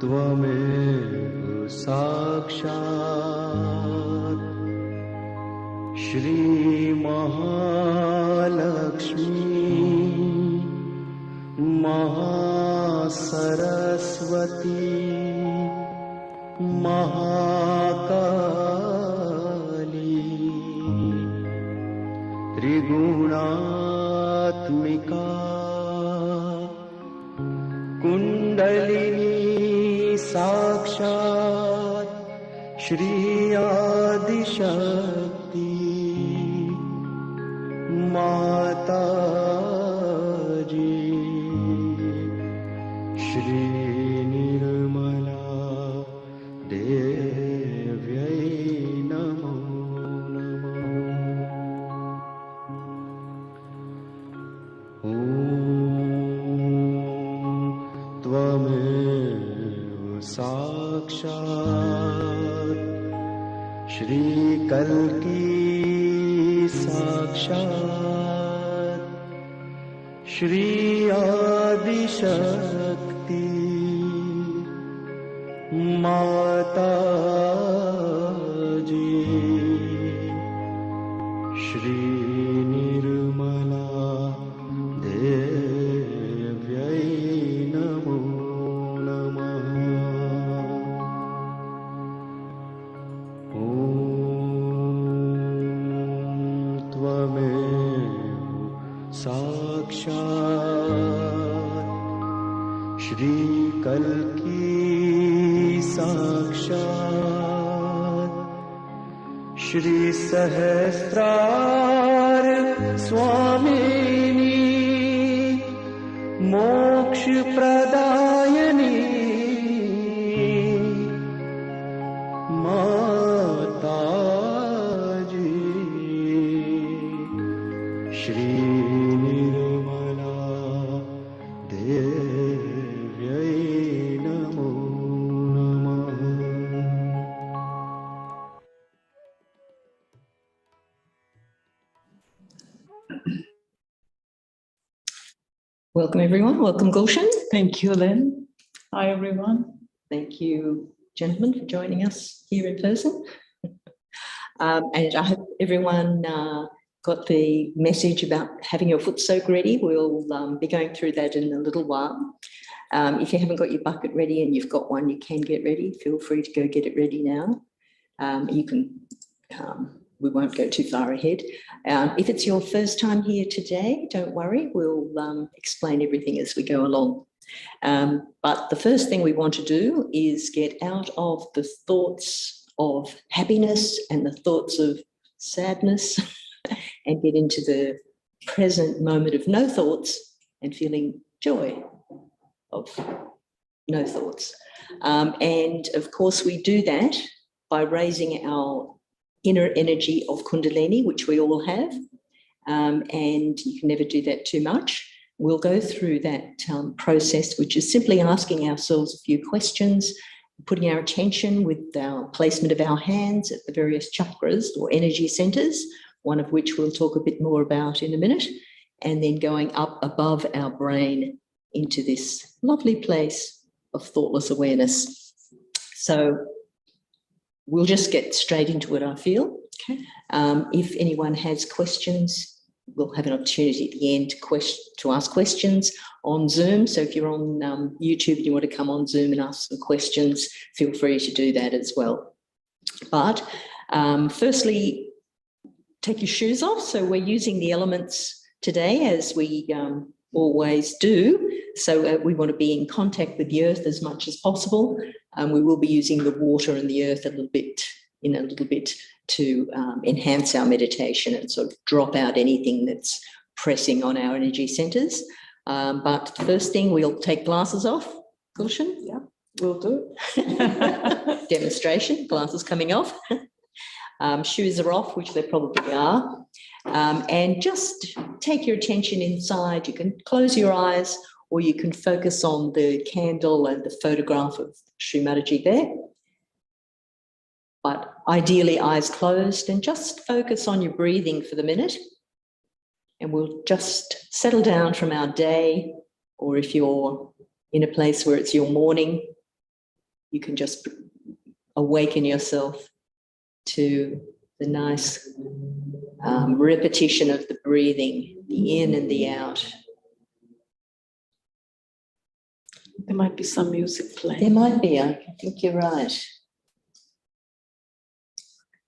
त्वमेव साक्षात् श्री महालक्ष्मी महासरस्वती महाकाली त्रिगुणात्मिका कुंडलिनी साक्षात् श्री आदिशक्ति माताजी श्री निर्मला देव्यै नमो नमः। ॐ त्वमेव साक्षात् श्री कल्की साक्षात् श्री आदिशक्ति माताजी श्री निर्मला देव्यै नमो नमः। ॐ त्वमेव साक्षात् श्री कल्की साक्षात् श्री सहस्रार स्वामिनी मोक्ष प्रदायिनी माताजी श्री निर्मला देव्यै नमो नमः। Welcome everyone. Welcome Gulshan. Thank you, Lynn. Hi, everyone. Thank you, gentlemen, for joining us here in person. And I hope everyone got the message about having your foot soak ready. We'll be going through that in a little while. If you haven't got your bucket ready and you've got one, you can get ready. Feel free to go get it ready now. You can, we won't go too far ahead. If it's your first time here today, don't worry, we'll explain everything as we go along. But the first thing we want to do is get out of the thoughts of happiness and the thoughts of sadness and get into the present moment of no thoughts and feeling joy of no thoughts. And of course, we do that by raising our inner energy of Kundalini, which we all have. And you can never do that too much. We'll go through that process, which is simply asking ourselves a few questions, putting our attention with our placement of our hands at the various chakras or energy centers one of which we'll talk a bit more about in a minute, and then going up above our brain into this lovely place of thoughtless awareness. So we'll just get straight into it, I feel. Okay. If anyone has questions, we'll have an opportunity at the end to ask questions on Zoom. So if you're on YouTube and you want to come on Zoom and ask some questions, feel free to do that as well. But firstly, take your shoes off. So we're using the elements today as we always do. So we want to be in contact with the earth as much as possible. We will be using the water and the earth a little bit to enhance our meditation and sort of drop out anything that's pressing on our energy centers. But first thing, we'll take glasses off. Gulshan? Yeah, will do. Demonstration, glasses coming off. Shoes are off, which they probably are. And just take your attention inside. You can close your eyes or you can focus on the candle and the photograph of Shri Mataji there. But ideally eyes closed, and just focus on your breathing for the minute. And we'll just settle down from our day, or if you're in a place where it's your morning, you can just awaken yourself to the nice repetition of the breathing, the in and the out. There might be some music playing. There might be, I think you're right.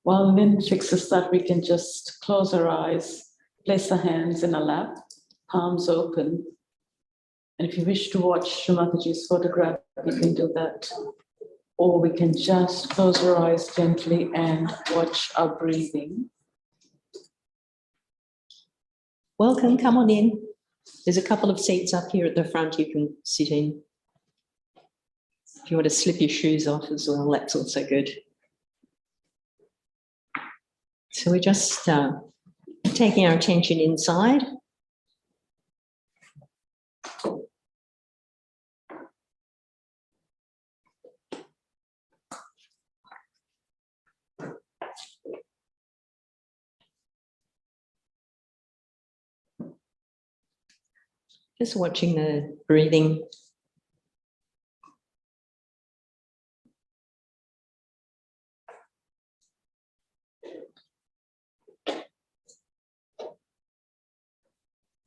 While Lynn fixes that, we can just close our eyes, place our hands in our lap, palms open. And if you wish to watch Shri Mataji's photograph, you can do that. Or we can just close our eyes gently and watch our breathing. Welcome, come on in. There's a couple of seats up here at the front you can sit in. If you want to slip your shoes off as well, that's also good. So we're just taking our attention inside. Just watching the breathing.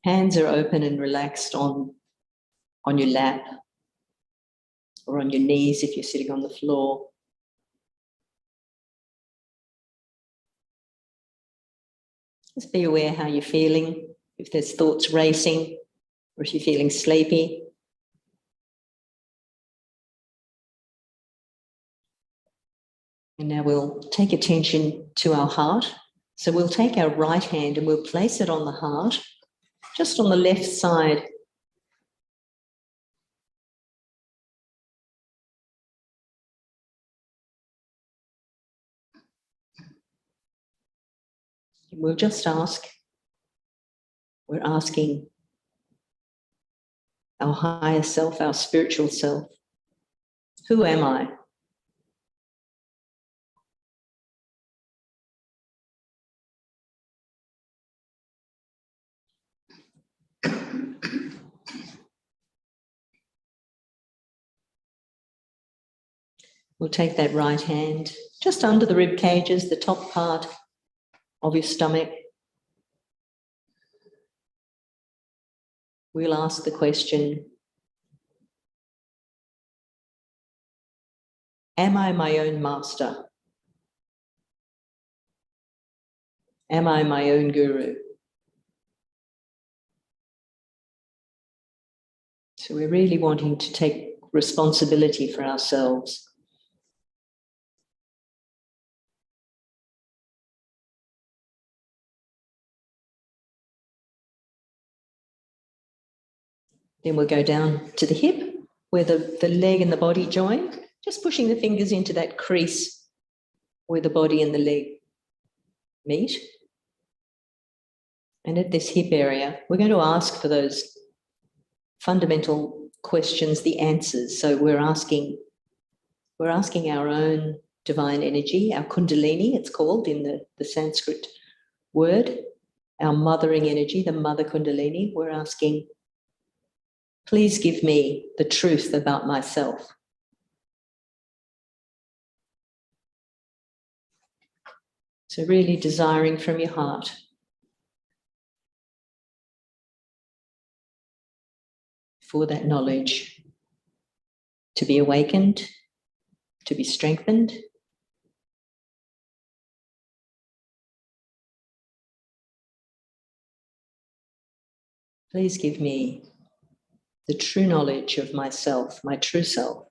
Hands are open and relaxed on your lap or on your knees if you're sitting on the floor. Just be aware how you're feeling, if there's thoughts racing or if you're feeling sleepy. And now we'll take attention to our heart. So we'll take our right hand and we'll place it on the heart, just on the left side. And we'll just ask, we're asking our higher self, our spiritual self, who am I? We'll take that right hand just under the rib cages, the top part of your stomach. We'll ask the question, am I my own master? Am I my own guru? So we're really wanting to take responsibility for ourselves. Then we'll go down to the hip where the leg and the body join, just pushing the fingers into that crease where the body and the leg meet. And at this hip area, we're going to ask for those fundamental questions, the answers. So we're asking our own divine energy, our kundalini, it's called in the Sanskrit word, our mothering energy, the mother kundalini, we're asking, please give me the truth about myself. So really desiring from your heart for that knowledge to be awakened, to be strengthened. Please give me the true knowledge of myself, my true self.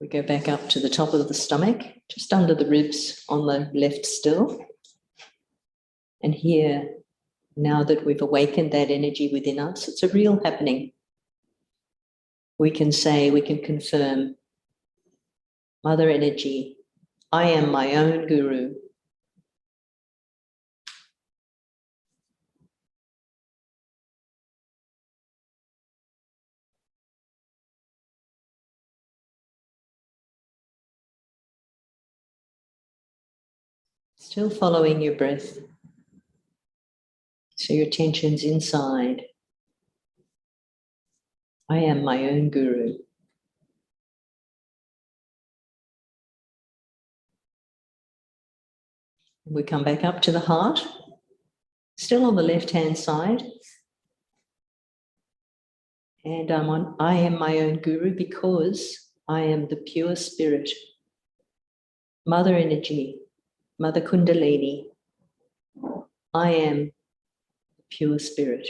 We go back up to the top of the stomach, just under the ribs on the left still. And here, now that we've awakened that energy within us, it's a real happening. We can say, we can confirm, Mother Energy, I am my own guru. Still following your breath. So your attention's inside. I am my own guru. We come back up to the heart, still on the left-hand side. And I am my own guru because I am the pure spirit. Mother Energy, Mother Kundalini, I am the pure spirit.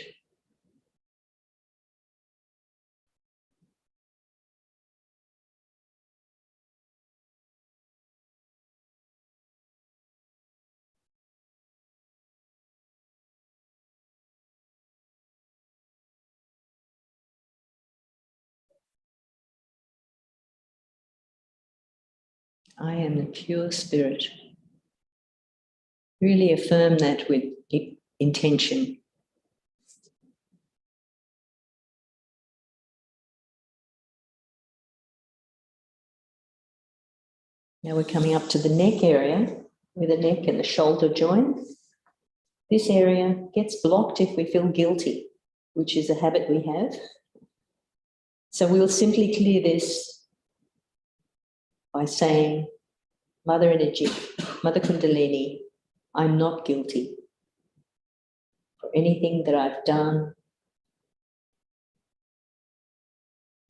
I am the pure spirit. Really affirm that with intention. Now we're coming up to the neck area, where the neck and the shoulder join. This area gets blocked if we feel guilty, which is a habit we have. So we'll simply clear this by saying, Mother Energy, Mother Kundalini, I'm not guilty for anything that I've done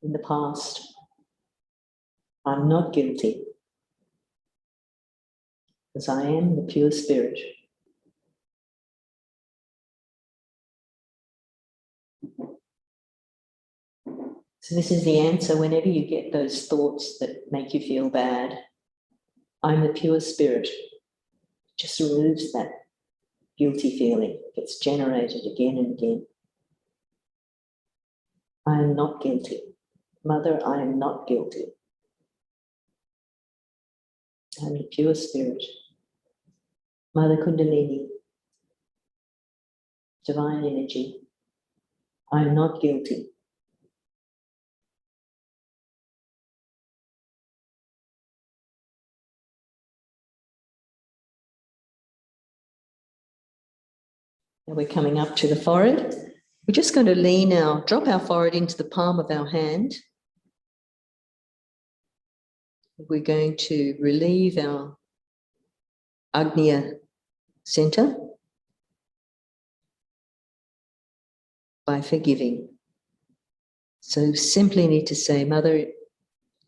in the past. I'm not guilty because I am the pure spirit. So this is the answer whenever you get those thoughts that make you feel bad. I'm the pure spirit. Just removes that guilty feeling. It gets generated again and again. I am not guilty. Mother, I am not guilty. I'm the pure spirit. Mother Kundalini, divine energy. I am not guilty. Now we're coming up to the forehead. We're just going to drop our forehead into the palm of our hand. We're going to relieve our Agnya center by forgiving. So simply need to say, Mother,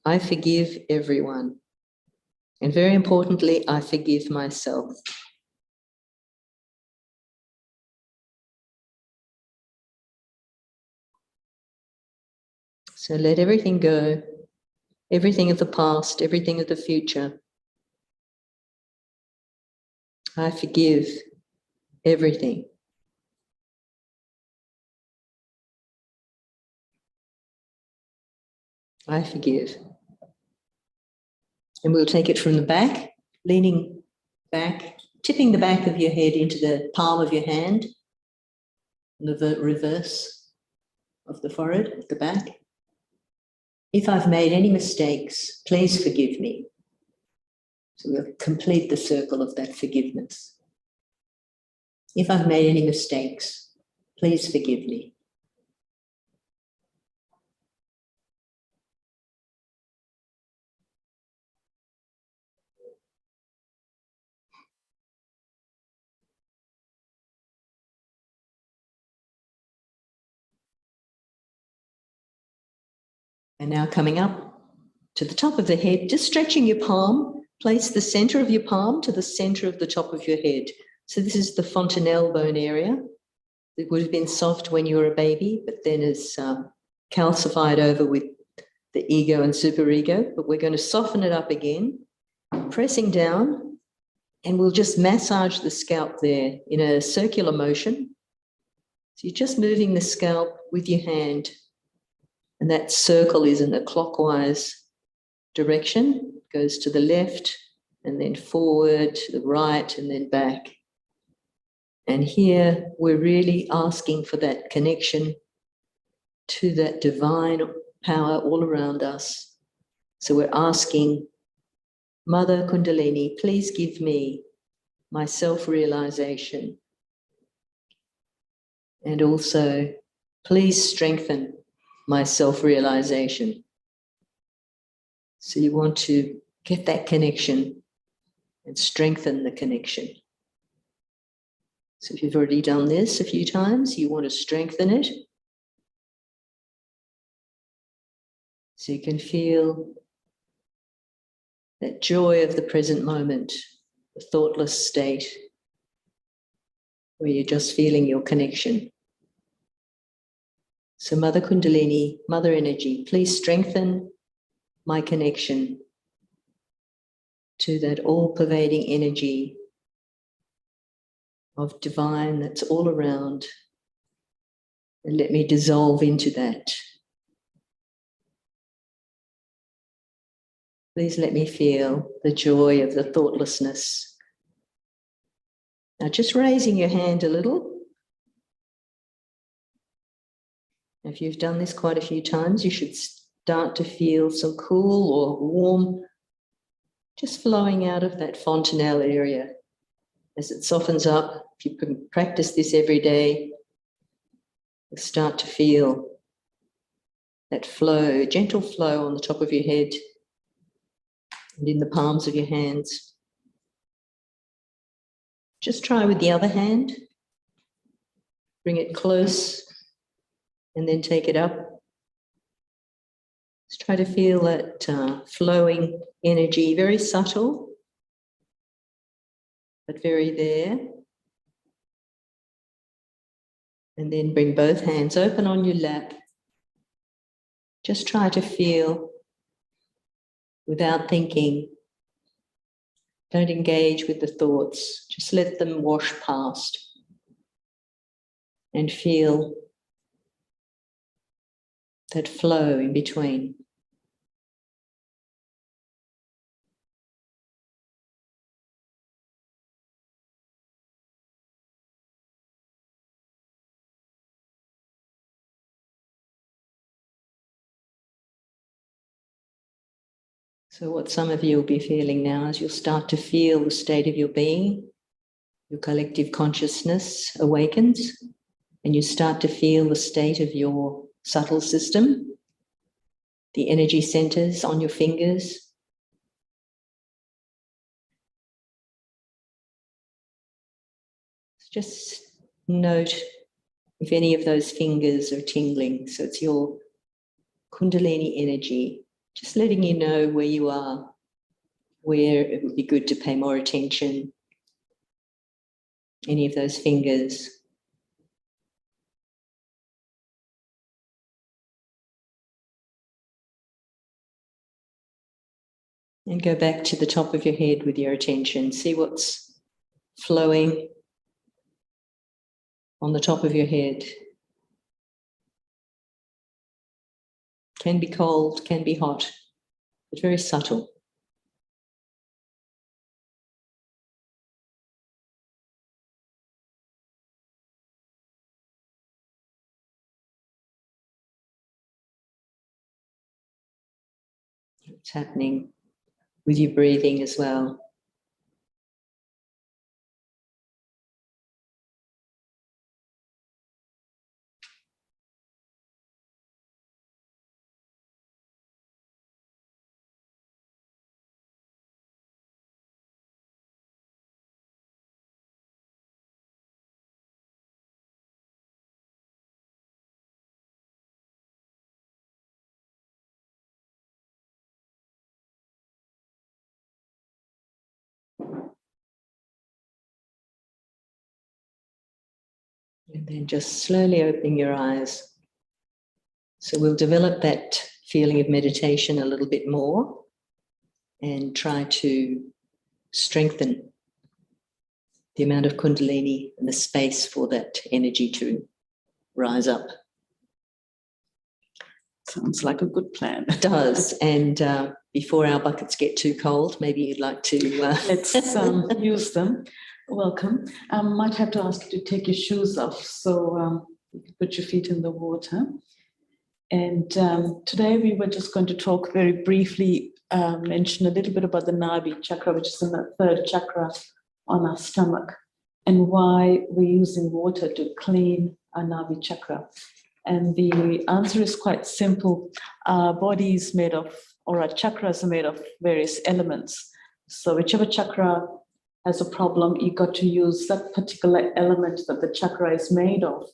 I forgive everyone. And very importantly, I forgive myself. So let everything go, everything of the past, everything of the future. I forgive everything. I forgive. And we'll take it from the back, leaning back, tipping the back of your head into the palm of your hand, the reverse of the forehead at the back. If I've made any mistakes, please forgive me. So we'll complete the circle of that forgiveness. If I've made any mistakes, please forgive me. And now coming up to the top of the head, just stretching your palm, place the center of your palm to the center of the top of your head. So this is the fontanelle bone area. It would have been soft when you were a baby, but then is calcified over with the ego and superego. But we're going to soften it up again, pressing down, and we'll just massage the scalp there in a circular motion. So you're just moving the scalp with your hand, and that circle is in a clockwise direction. It goes to the left and then forward, to the right and then back. And here we're really asking for that connection to that divine power all around us. So we're asking, Mother Kundalini, please give me my self-realization. And also, please strengthen my self-realization. So you want to get that connection and strengthen the connection. So if you've already done this a few times, you want to strengthen it. So you can feel that joy of the present moment, the thoughtless state, where you're just feeling your connection. So Mother Kundalini, Mother Energy, please strengthen my connection to that all-pervading energy of divine that's all around, and let me dissolve into that. Please let me feel the joy of the thoughtlessness. Now just raising your hand a little. If you've done this quite a few times, you should start to feel some cool or warm just flowing out of that fontanelle area. As it softens up, if you can practice this every day, you'll start to feel that flow, gentle flow on the top of your head and in the palms of your hands. Just try with the other hand. Bring it close and then take it up. Just try to feel that flowing energy, very subtle, but very there. And then bring both hands open on your lap. Just try to feel without thinking. Don't engage with the thoughts. Just let them wash past. And feel that flow in between. So what some of you will be feeling now is you'll start to feel the state of your being, your collective consciousness awakens, and you start to feel the state of your subtle system, the energy centers on your fingers. Just note if any of those fingers are tingling. So it's your Kundalini energy, just letting you know where you are, where it would be good to pay more attention. Any of those fingers. And go back to the top of your head with your attention. See what's flowing on the top of your head. Can be cold, can be hot, but very subtle. It's happening with your breathing as well. And then just slowly opening your eyes. So we'll develop that feeling of meditation a little bit more and try to strengthen the amount of Kundalini and the space for that energy to rise up. Sounds like a good plan. It does. And before our buckets get too cold, maybe you'd like to... Let's use them. Welcome. I might have to ask you to take your shoes off, so you can put your feet in the water. And today we were just going to talk very briefly, mention a little bit about the Nadi chakra, which is the third chakra on our stomach, and why we're using water to clean our Nadi chakra. And the answer is quite simple. Our body is made of, or our chakras are made of various elements. So whichever chakra has a problem, you got to use that particular element that the chakra is made of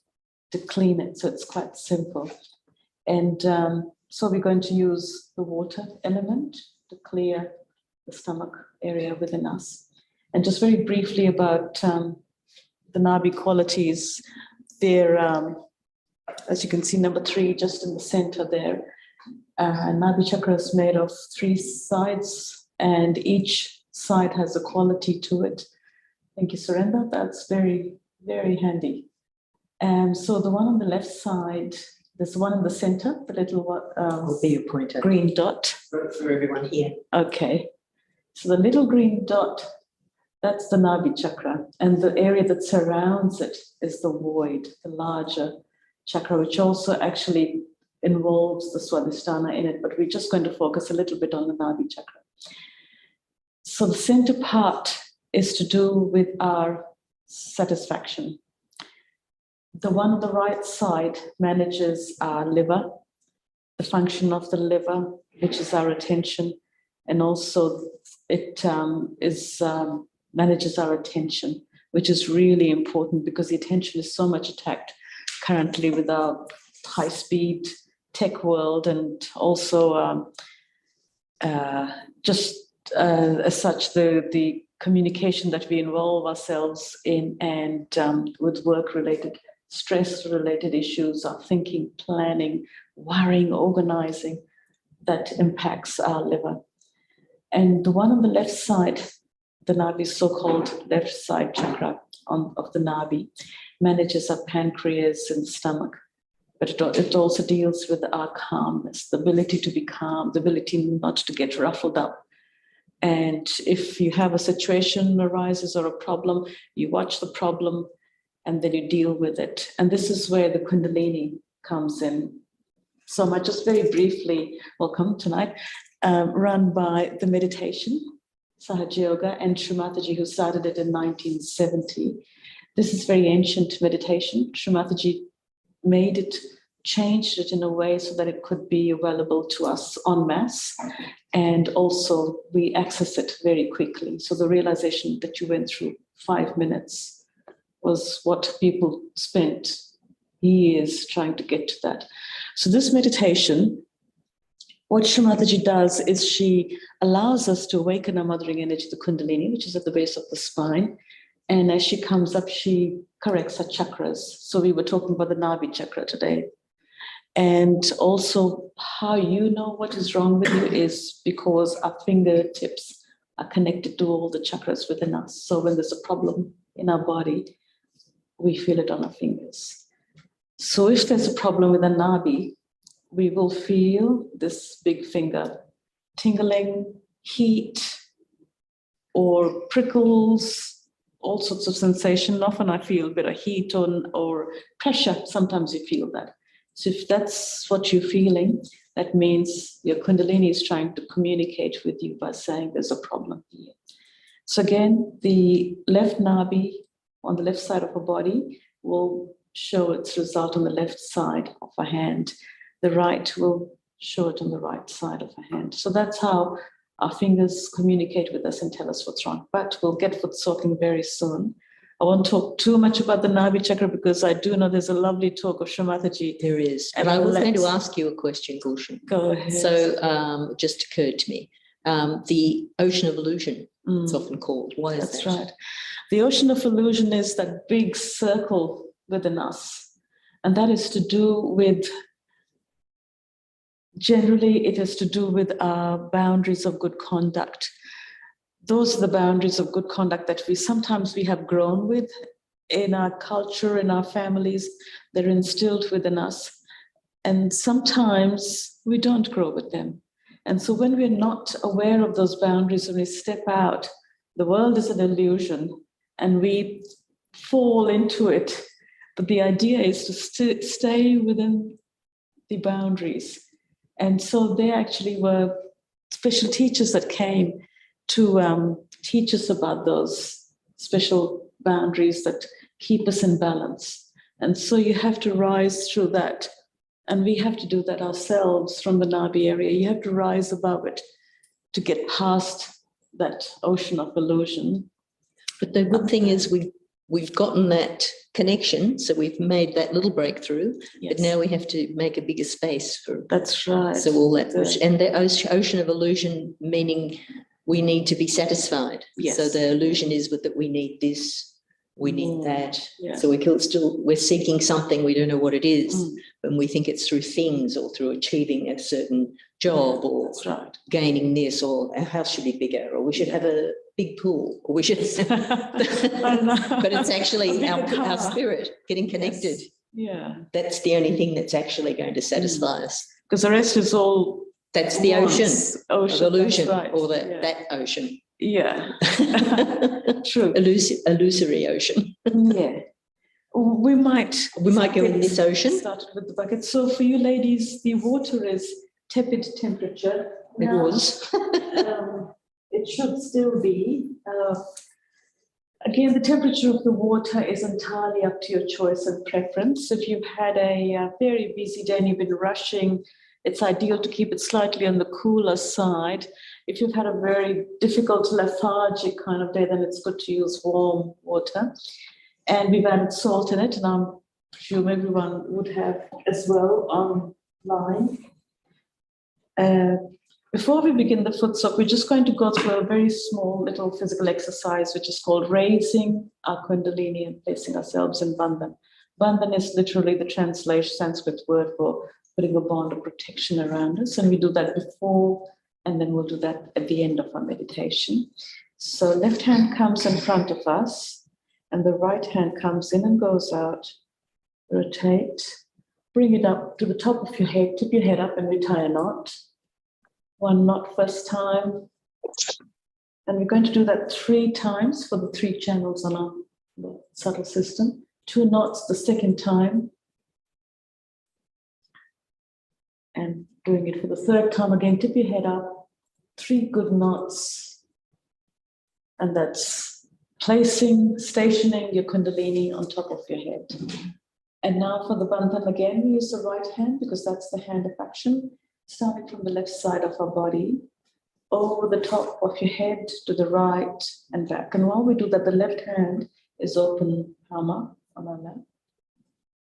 to clean it. So it's quite simple. And so we're going to use the water element to clear the stomach area within us. And just very briefly about the Nabi qualities, they're, as you can see, number 3, just in the center there. Nabi chakra is made of 3 sides, and each side has a quality to it. Thank you, Surrender. That's very, very handy. And so the one on the left side, there's one in the center, the little Will be your pointer. green dot. For everyone here. Okay. So the little green dot, that's the Nabi chakra. And the area that surrounds it is the void, the larger chakra, which also actually involves the Swadhisthana in it. But we're just going to focus a little bit on the Nabi chakra. So the center part is to do with our satisfaction. The one on the right side manages our liver, the function of the liver, which is our attention, and also it manages our attention, which is really important because the attention is so much attacked currently with our high-speed tech world, and also as such the communication that we involve ourselves in, and with work-related, stress-related issues, our thinking, planning, worrying, organizing, that impacts our liver. And the one on the left side, the Nabi, so-called left side chakra of the Nabi, manages our pancreas and stomach. But it also deals with our calmness, the ability to be calm, the ability not to get ruffled up. And if you have a situation arises or a problem, you watch the problem and then you deal with it. And this is where the Kundalini comes in. So I might just very briefly, welcome tonight, run by the meditation, Sahaja Yoga, and Shri Mataji, who started it in 1970. This is very ancient meditation. Shri Mataji made it, changed it in a way so that it could be available to us en masse. And also we access it very quickly. So the realization that you went through 5 minutes was what people spent years trying to get to that. So this meditation, what Shri Mataji does is she allows us to awaken our mothering energy, the Kundalini, which is at the base of the spine. And as she comes up, she corrects her chakras. So we were talking about the Nabi chakra today. And also how you know what is wrong with you is because our fingertips are connected to all the chakras within us. So when there's a problem in our body, we feel it on our fingers. So if there's a problem with a Nabi, we will feel this big finger tingling, heat, or prickles, all sorts of sensation. Often I feel a bit of heat or pressure. Sometimes you feel that. So if that's what you're feeling, that means your Kundalini is trying to communicate with you by saying there's a problem here. So again, the left Nabi on the left side of our body will show its result on the left side of our hand. The right will show it on the right side of our hand. So that's how our fingers communicate with us and tell us what's wrong. But we'll get Footsoaking very soon. I won't talk too much about the Nabi chakra because I do know there's a lovely talk of Shri Mataji. There is. And I was going to ask you a question, Gulshan. Go ahead. So it just occurred to me. The ocean of illusion, it's often called. Why is that? That's right. The ocean of illusion is that big circle within us. And that is to do with, generally, it is to do with our boundaries of good conduct. Those are the boundaries of good conduct that sometimes we have grown with in our culture, in our families. They're instilled within us. And sometimes we don't grow with them. And so when we're not aware of those boundaries, when we step out, the world is an illusion and we fall into it. But the idea is to stay within the boundaries. And so there actually were special teachers that came to teach us about those special boundaries that keep us in balance. And so you have to rise through that. And we have to do that ourselves from the Nabi area. You have to rise above it to get past that ocean of illusion. But the good thing is we've gotten that connection, so we've made that little breakthrough. Yes. But now we have to make a bigger space for. That's right. So all that, and the ocean of illusion, meaning we need to be satisfied. Yes. So the illusion is that we need this. We need that. Yeah. So we're seeking something, we don't know what it is, and we think it's through things or through achieving a certain job or That's right. gaining this, or our house should be bigger, or we should have a big pool, or we should. But it's actually our spirit getting connected. Yes. Yeah. That's the only thing that's actually going to satisfy us. Because the rest is all. That's the ocean of illusion, right. or that ocean. Yeah. True. Illusory ocean. Yeah. We might go in this ocean. Started with the bucket. So for you ladies, the water is tepid temperature. It was. It should still be. Again, the temperature of the water is entirely up to your choice and preference. If you've had a very busy day and you've been rushing, it's ideal to keep it slightly on the cooler side. If you've had a very difficult lethargic kind of day, then it's good to use warm water. And we've added salt in it, and I presume everyone would have as well online. Before we begin the Footsoak, we're just going to go through a very small little physical exercise, which is called raising our Kundalini and placing ourselves in Bandhan. Bandhan is literally the translation Sanskrit word for putting a bond of protection around us. And we do that before, and then we'll do that at the end of our meditation. So left hand comes in front of us, and the right hand comes in and goes out. Rotate, bring it up to the top of your head, tip your head up and we tie a knot. One knot first time. And we're going to do that 3 times for the 3 channels on our subtle system. 2 knots the second time. And doing it for the 3rd time again, tip your head up, 3 good knots. And that's stationing your Kundalini on top of your head. And now for the Bandhan again, we use the right hand because that's the hand of action, starting from the left side of our body, over the top of your head to the right and back. And while we do that, the left hand is open palm up on our lap.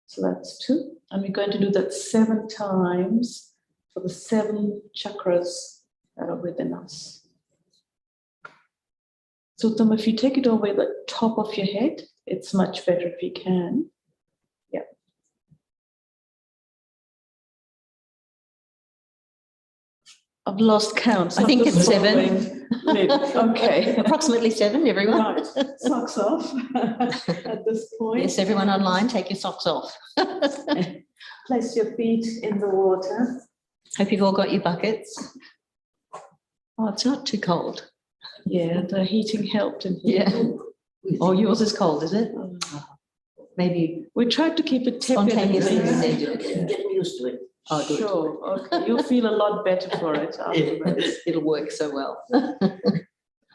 So that's 2. And we're going to do that 7 times for the 7 chakras that are within us. So Uttam, if you take it over the top of your head, it's much better if you can. Yeah. I've lost count. So I think it's 7. Okay. Approximately 7, everyone. Right. Socks off at this point. Yes, everyone online, take your socks off. Place your feet in the water. Hope you've all got your buckets. Oh, it's not too cold. Yeah, the heating helped in here. Yeah. Oh, yours is cold, is it? Maybe We tried to keep it tepid. spontaneously you need it. Get used to it. Oh, good. Sure. Okay. You'll feel a lot better for it afterwards. It'll work so well.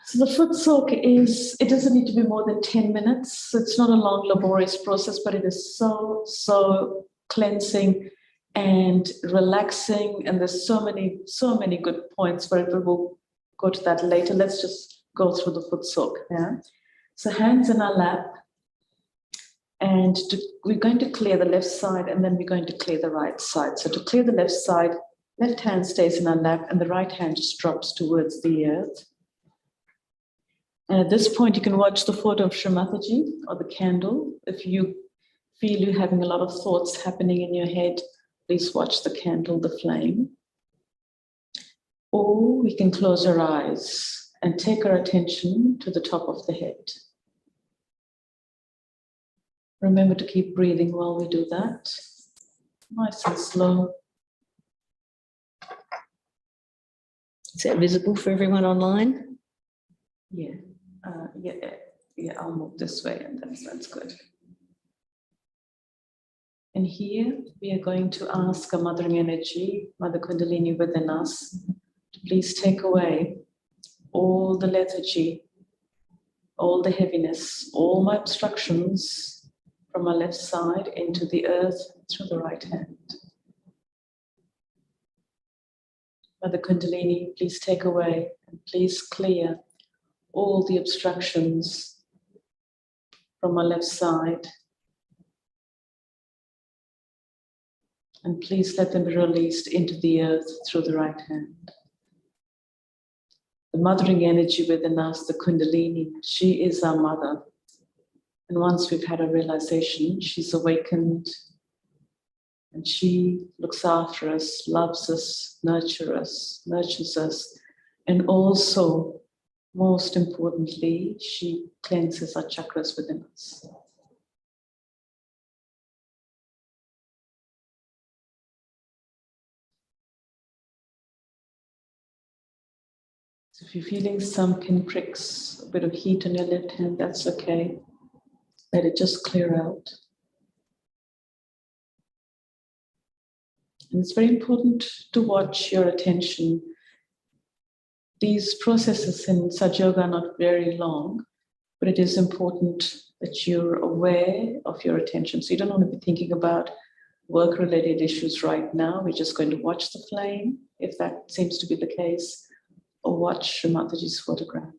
So the Footsoak it doesn't need to be more than 10 minutes. It's not a long, laborious process, but it is so cleansing and relaxing. And there's so many good points for it, but we'll go to that later. Let's just go through the Footsoak. Yeah. So hands in our lap. And we're going to clear the left side and then we're going to clear the right side. So to clear the left side, left hand stays in our lap and the right hand just drops towards the earth. And at this point, you can watch the photo of Shri Mataji or the candle. If you feel you having a lot of thoughts happening in your head, please watch the candle, the flame. Or we can close our eyes and take our attention to the top of the head. Remember to keep breathing while we do that. Nice and slow. Is that visible for everyone online? Yeah, I'll move this way and that's good. And here we are going to ask our mothering energy, Mother Kundalini within us, to please take away all the lethargy, all the heaviness, all my obstructions from my left side into the earth through the right hand. Mother Kundalini, please take away and please clear all the obstructions from my left side. And please let them be released into the earth through the right hand. The mothering energy within us, the Kundalini, she is our mother. And once we've had a realization, she's awakened and she looks after us, loves us, nurtures us, and also, most importantly, she cleanses our chakras within us. So if you're feeling some pinpricks, a bit of heat on your left hand, that's okay. Let it just clear out. And it's very important to watch your attention. These processes in Sahaja Yoga are not very long, but it is important that you're aware of your attention. So you don't want to be thinking about work-related issues right now. We're just going to watch the flame, if that seems to be the case, or watch Shri Mataji's photograph.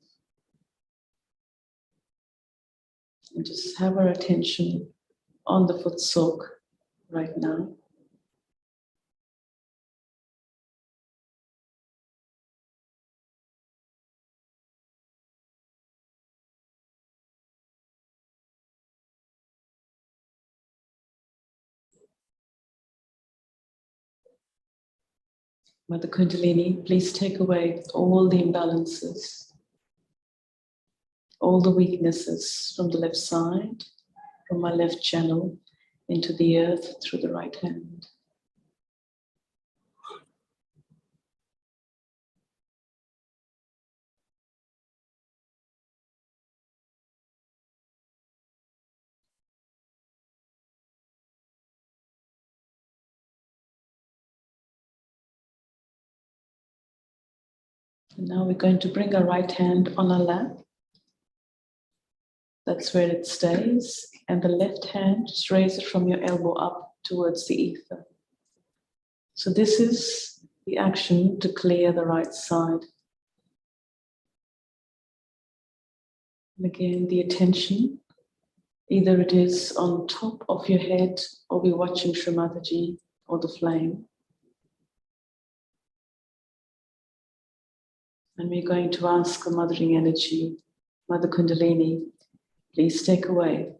And just have our attention on the foot soak right now. Mother Kundalini, please take away all the imbalances, all the weaknesses from the left side, from my left channel, into the earth through the right hand. And now we're going to bring our right hand on our lap. That's where it stays. And the left hand, just raise it from your elbow up towards the ether. So this is the action to clear the right side. And again, the attention, either it is on top of your head or we're watching Shri Mataji or the flame. And we're going to ask the mothering energy, Mother Kundalini, please take away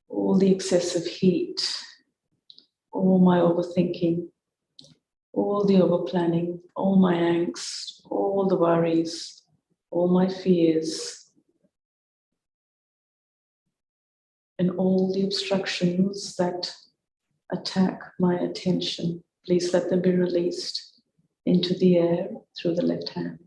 all the excessive heat, all my overthinking, all the overplanning, all my angst, all the worries, all my fears, and all the obstructions that attack my attention. Please let them be released into the air through the left hand.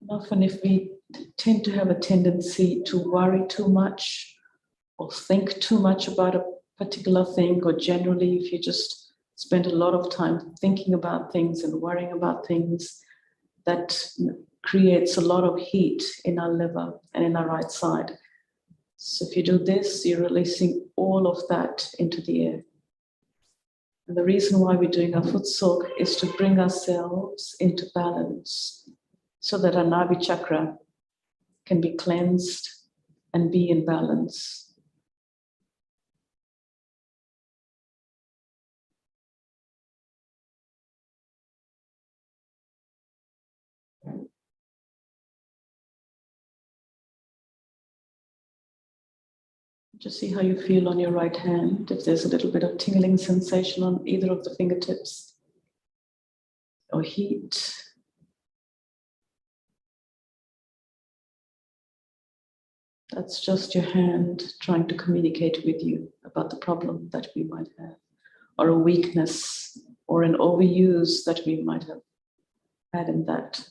And often if we tend to have a tendency to worry too much or think too much about a particular thing, or generally if you just spend a lot of time thinking about things and worrying about things, that creates a lot of heat in our liver and in our right side. So if you do this, you're releasing all of that into the air. And the reason why we're doing our foot soak is to bring ourselves into balance so that our Nabi chakra can be cleansed and be in balance. Just see how you feel on your right hand, if there's a little bit of tingling sensation on either of the fingertips or heat. That's just your hand trying to communicate with you about the problem that we might have, or a weakness or an overuse that we might have had in that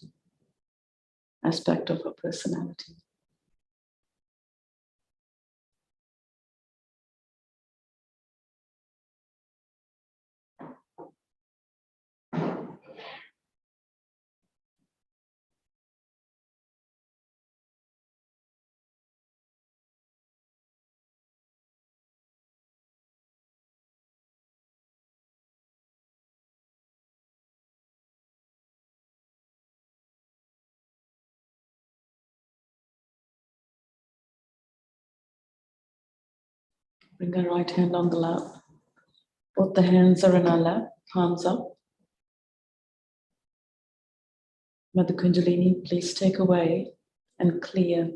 aspect of our personality. Bring our right hand on the lap. Both the hands are in our lap, palms up. Mother Kundalini, please take away and clear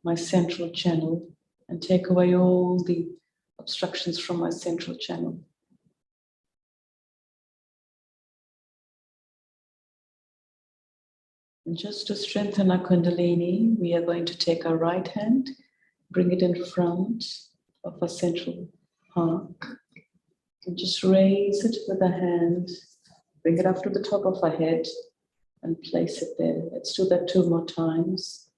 my central channel and take away all the obstructions from my central channel. And just to strengthen our Kundalini, we are going to take our right hand, bring it in front of our central heart, and just raise it with a hand, bring it up to the top of our head and place it there. Let's do that 2 more times.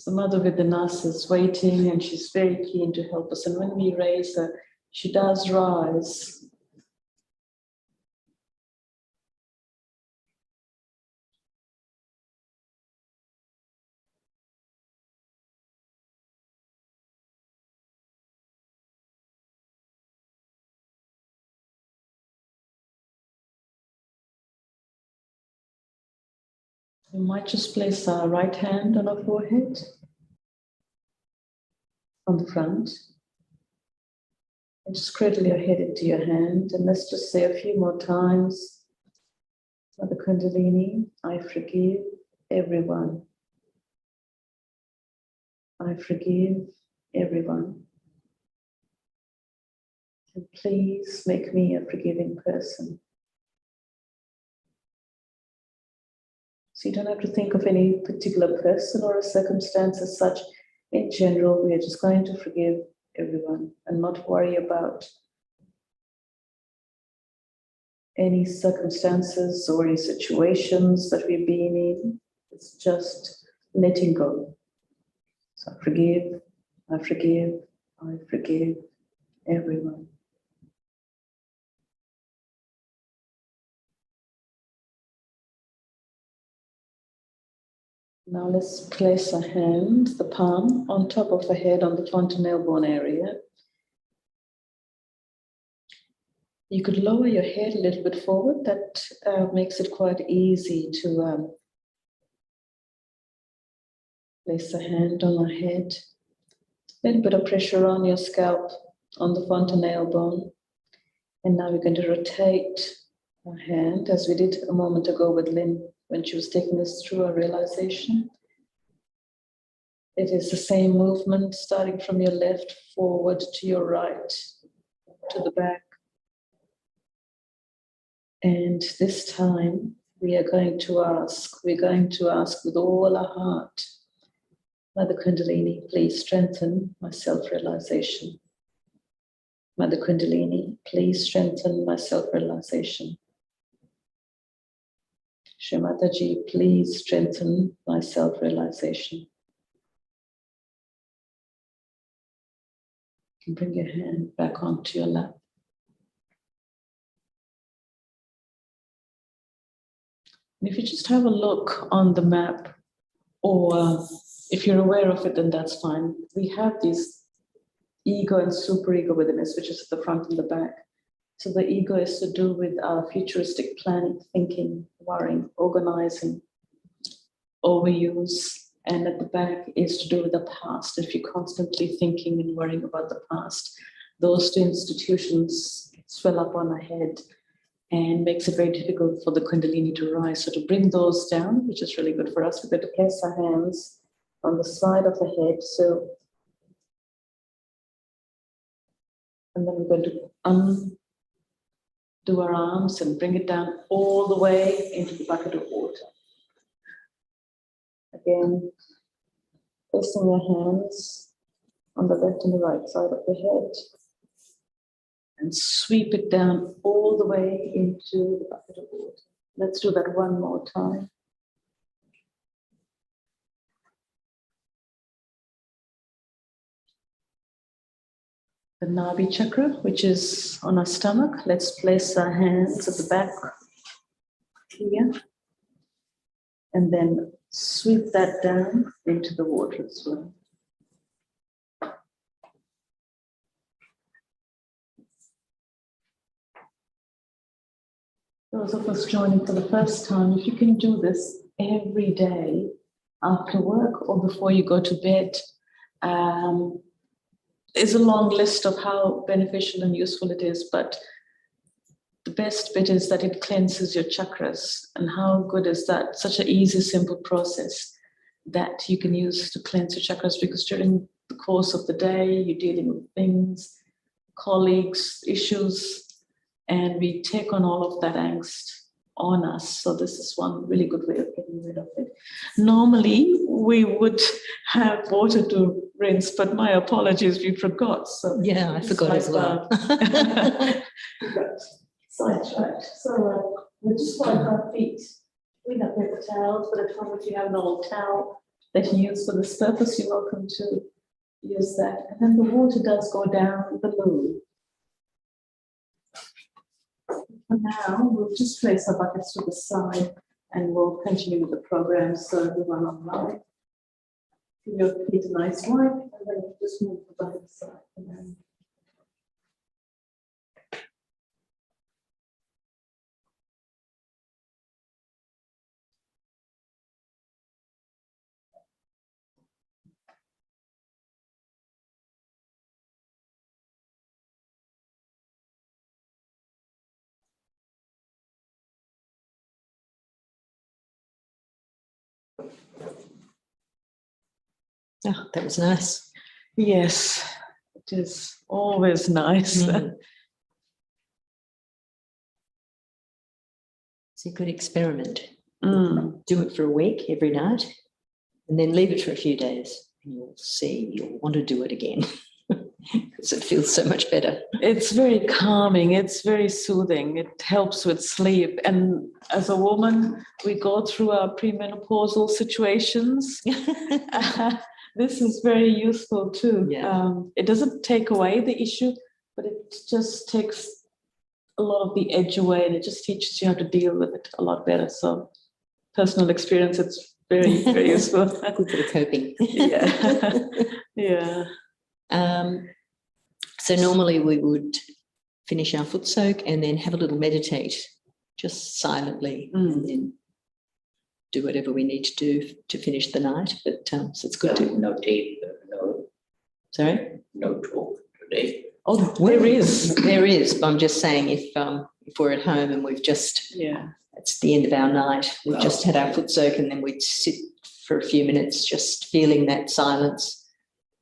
The mother with the nasa is waiting and she's very keen to help us. And when we raise her, she does rise. We might just place our right hand on our forehead, on the front, and just cradle your head into your hand. And let's just say a few more times, Mother Kundalini, I forgive everyone. I forgive everyone. And please make me a forgiving person. So you don't have to think of any particular person or a circumstance as such. In general, we are just going to forgive everyone and not worry about any circumstances or any situations that we've been in. It's just letting go. So I forgive everyone. Now let's place our hand, the palm, on top of the head on the fontanelle bone area. You could lower your head a little bit forward. That makes it quite easy to place a hand on our head. A little bit of pressure on your scalp, on the fontanelle bone. And now we're going to rotate our hand as we did a moment ago with Lynn when she was taking us through our realization. It is the same movement starting from your left forward to your right, to the back. And this time we're going to ask with all our heart, Mother Kundalini, please strengthen my self-realization. Mother Kundalini, please strengthen my self-realization. Shri Mataji, please strengthen my self-realization. You can bring your hand back onto your lap. And if you just have a look on the map, or if you're aware of it, then that's fine. We have these ego and superego within us, which is at the front and the back. So the ego is to do with our futuristic planning, thinking, worrying, organizing, overuse. And at the back is to do with the past. If you're constantly thinking and worrying about the past, those two institutions swell up on our head and makes it very difficult for the Kundalini to rise. So to bring those down, which is really good for us, we're going to place our hands on the side of the head. So, and then we're going to undo our arms and bring it down all the way into the bucket of water. Again, placing your hands on the left and the right side of the head and sweep it down all the way into the bucket of water. Let's do that one more time. The Nabi chakra, which is on our stomach, let's place our hands at the back here and then sweep that down into the water as well. Those of us joining for the first time, if you can do this every day after work or before you go to bed, there's a long list of how beneficial and useful it is, but the best bit is that it cleanses your chakras. And how good is that? Such an easy, simple process that you can use to cleanse your chakras, because during the course of the day, you're dealing with things, colleagues, issues, and we take on all of that angst on us. So this is one really good way of getting rid of it. Normally, we would have water to rinse, but my apologies, we forgot. So Yeah, I forgot as well. Sidetracked. So we'll just wipe our feet. We have paper towels, but at home if you have an old towel that you use for this purpose, you're welcome to use that. And then the water does go down below. For now, we'll just place our buckets to the side and we'll continue with the program. So everyone online, give your feet a nice wipe and then just move the bucket aside. And then Oh, that was nice. yes, it is always nice. Mm. It's a good experiment. Mm. Do it for a week every night and then leave it for a few days and you'll see you'll want to do it again because it feels so much better. It's very calming, it's very soothing, it helps with sleep. And as a woman, we go through our premenopausal situations. This is very useful too. Yeah. It doesn't take away the issue, but it just takes a lot of the edge away and it just teaches you how to deal with it a lot better. So personal experience, it's very, very useful. Good for the coping. Yeah. Yeah. So normally we would finish our foot soak and then have a little meditate, just silently, and then do whatever we need to do to finish the night. But so it's good to No tape, no, sorry. no talk today. Oh, there is. But I'm just saying if we're at home and we've just it's the end of our night, we've just had our foot soak and then we'd sit for a few minutes just feeling that silence,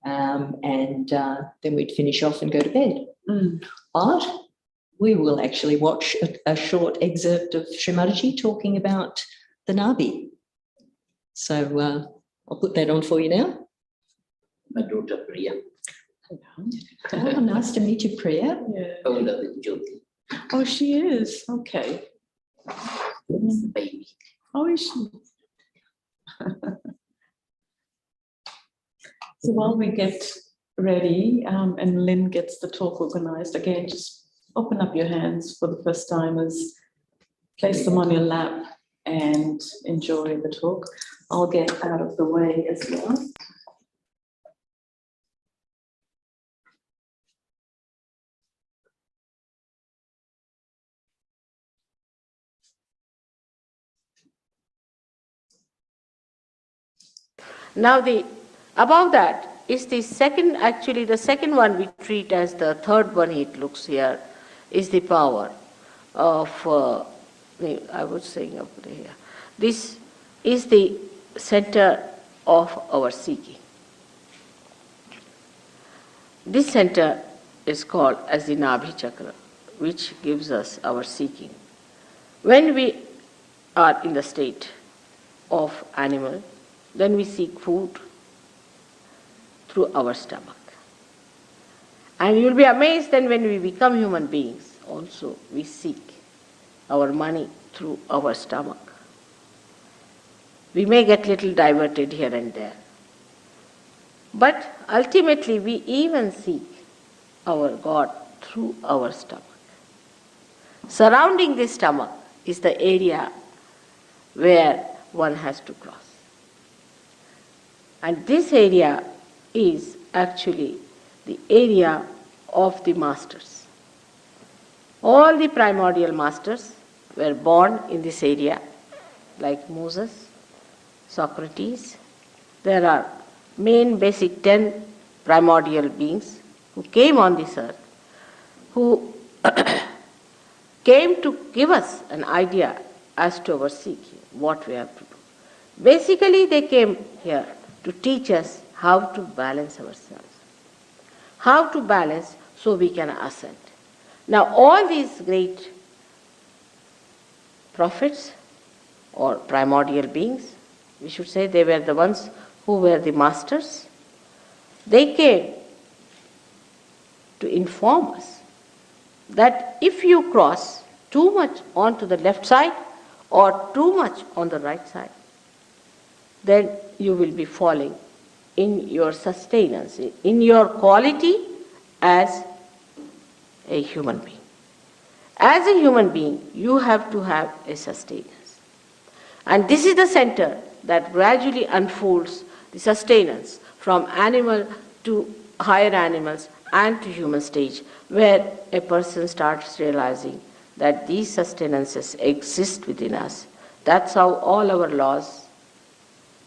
and then we'd finish off and go to bed. But we will actually watch a short excerpt of Shri Mataji talking about the Nabi. So I'll put that on for you now. My daughter Priya, Oh, nice to meet you, Priya. Yeah. older than Jyoti, Oh, she is. Okay. is the baby. Oh, is she? So while we get ready and Lynn gets the talk organized, again, just open up your hands for the first timers, place them on your lap and enjoy the talk. I'll get out of the way as well. Now above that is the second, actually the second one we treat as the third one, it looks here, is the power. of, I was saying up here, this is the center of our seeking. This center is called as the Nabhi Chakra, which gives us our seeking. When we are in the state of animal, then we seek food through our stomach. And you'll be amazed then when we become human beings, also we seek our money through our stomach. We may get little diverted here and there. But ultimately we even seek our God through our stomach. Surrounding this stomach is the area where one has to cross. And this area is actually the area of the masters. All the primordial masters were born in this area, like Moses, Socrates. There are main basic 10 primordial beings who came on this earth, who came to give us an idea as to our seeking, what we have to do. Basically, they came here to teach us how to balance ourselves, how to balance so we can ascend. Now, all these great prophets or primordial beings, we should say they were the ones who were the masters, they came to inform us that if you cross too much onto the left side or too much on the right side, then you will be falling in your sustenance, in your quality as a human being. As a human being, you have to have a sustenance. And this is the center that gradually unfolds the sustenance from animal to higher animals and to human stage, where a person starts realizing that these sustenances exist within us. That's how all our laws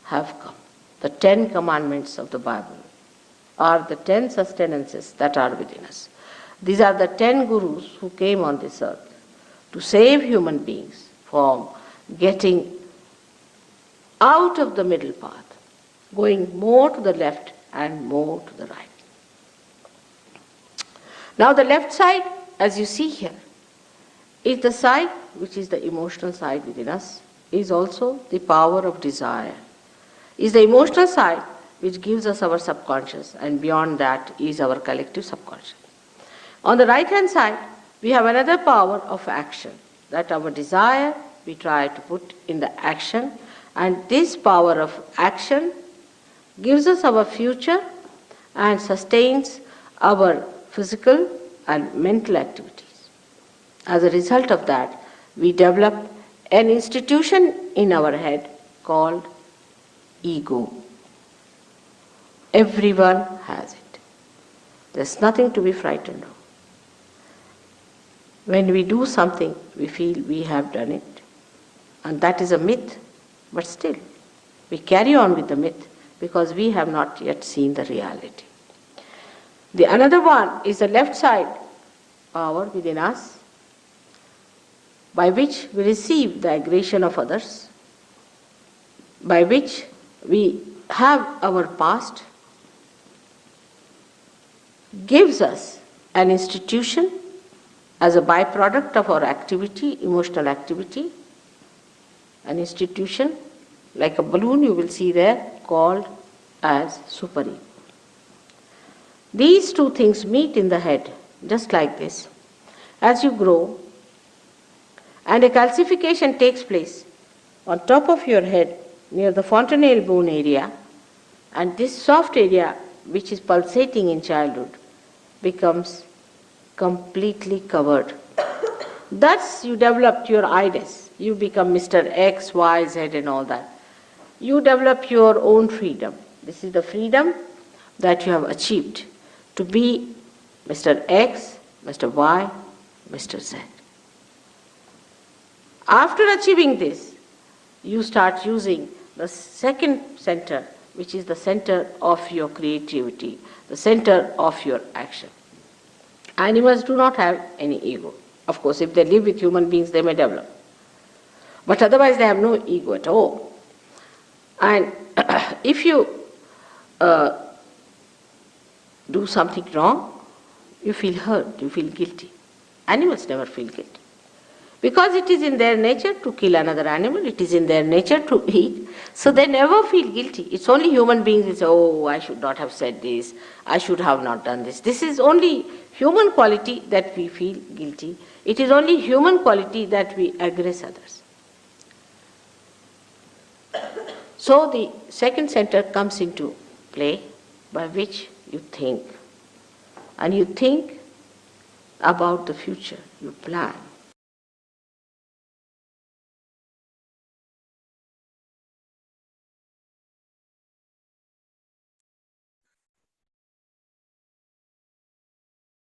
have come. The 10 commandments of the Bible are the 10 sustenances that are within us. These are the 10 gurus who came on this earth to save human beings from getting out of the middle path, going more to the left and more to the right. Now the left side, as you see here, is the side which is the emotional side within us, is also the power of desire, is the emotional side which gives us our subconscious, and beyond that is our collective subconscious. On the right hand side, we have another power of action, that our desire we try to put in the action, and this power of action gives us our future and sustains our physical and mental activities. As a result of that, we develop an institution in our head called ego. Everyone has it. There's nothing to be frightened of. When we do something, we feel we have done it. And that is a myth, but still, we carry on with the myth because we have not yet seen the reality. The another one is the left side power within us, by which we receive the aggression of others, by which we have our past, gives us an institution as a byproduct of our activity, emotional activity, an institution like a balloon you will see there called as super-ego. These two things meet in the head just like this. As you grow and a calcification takes place on top of your head near the fontanelle bone area, and this soft area which is pulsating in childhood becomes completely covered. Thus you developed your I-ness. You become Mr. X, Y, Z and all that. You develop your own freedom. This is the freedom that you have achieved to be Mr. X, Mr. Y, Mr. Z. After achieving this, you start using the second center, which is the center of your creativity, the center of your action. Animals do not have any ego. Of course, if they live with human beings, they may develop. But otherwise, they have no ego at all. And if you do something wrong, you feel hurt, you feel guilty. Animals never feel guilty. Because it is in their nature to kill another animal, it is in their nature to eat, so they never feel guilty. It's only human beings who say, oh, I should not have said this, I should have not done this. This is only human quality that we feel guilty. It is only human quality that we aggress others. So the second center comes into play, by which you think. And you think about the future, you plan.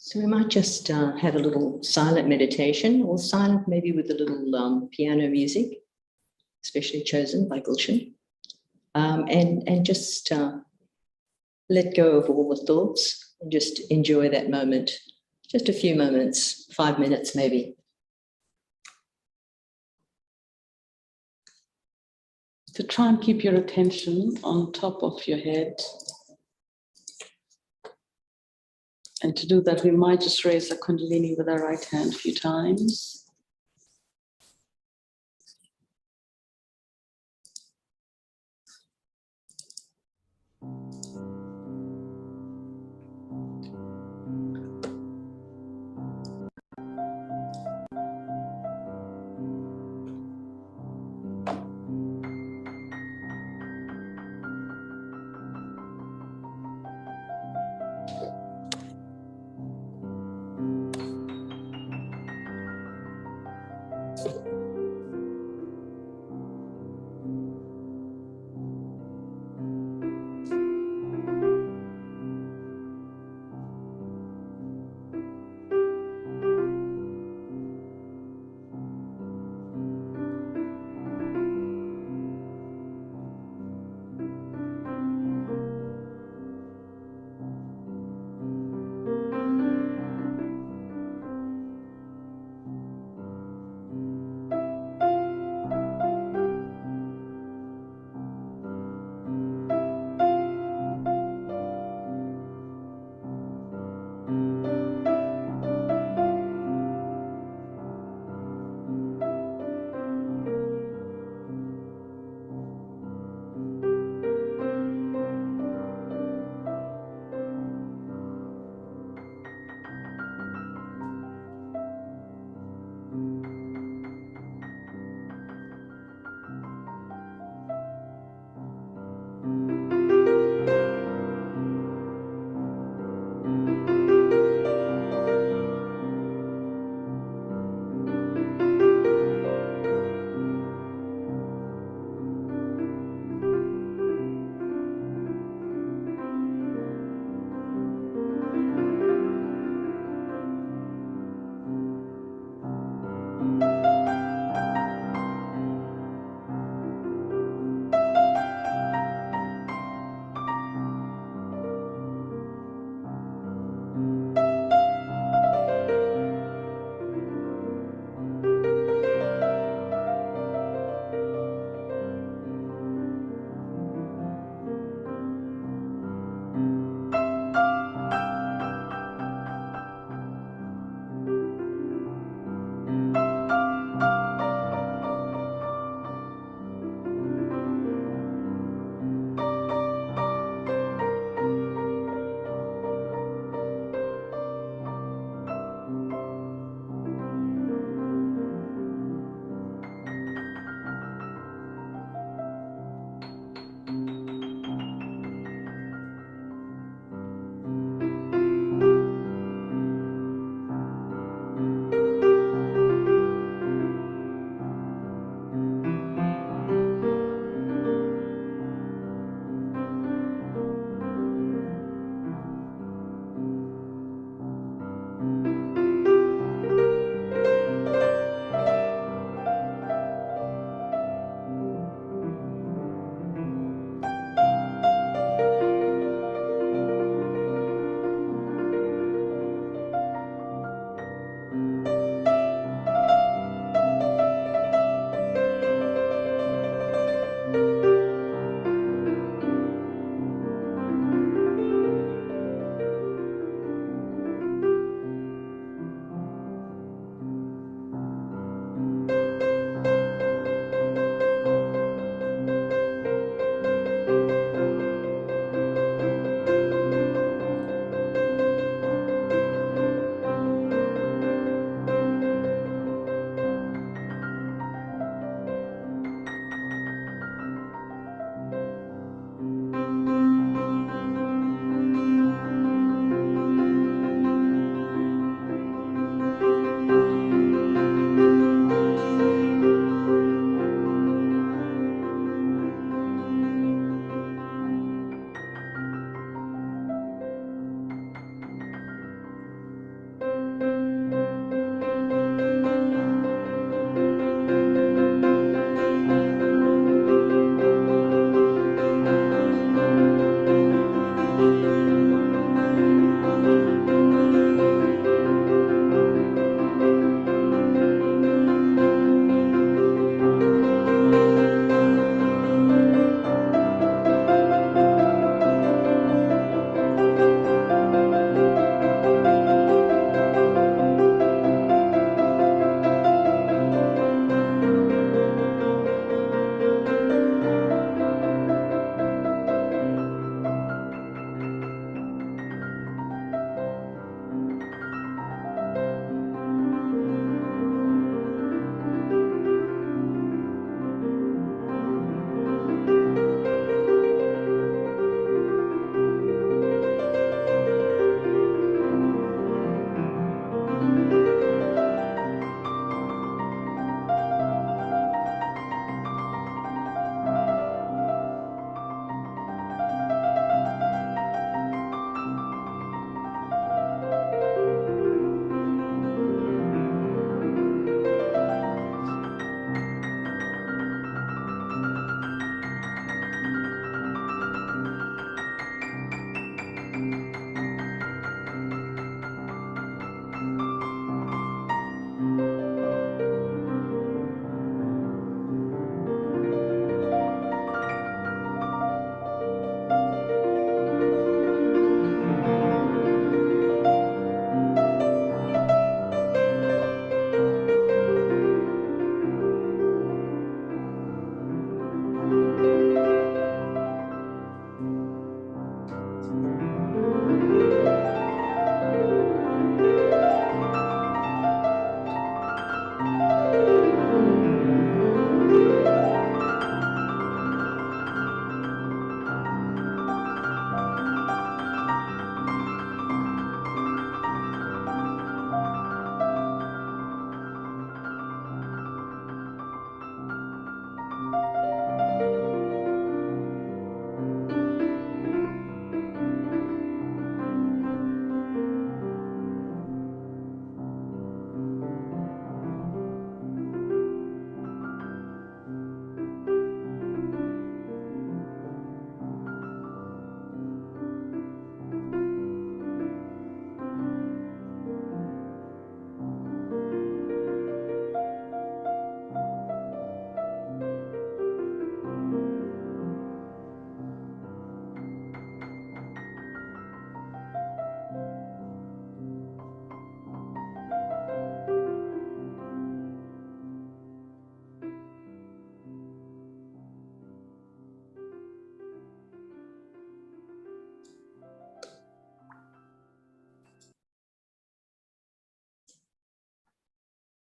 So we might just have a little silent meditation, or silent maybe with a little piano music, especially chosen by Gulshan, and just let go of all the thoughts and just enjoy that moment. Just a few moments, 5 minutes maybe. To try and keep your attention on top of your head. And to do that, we might just raise the Kundalini with our right hand a few times.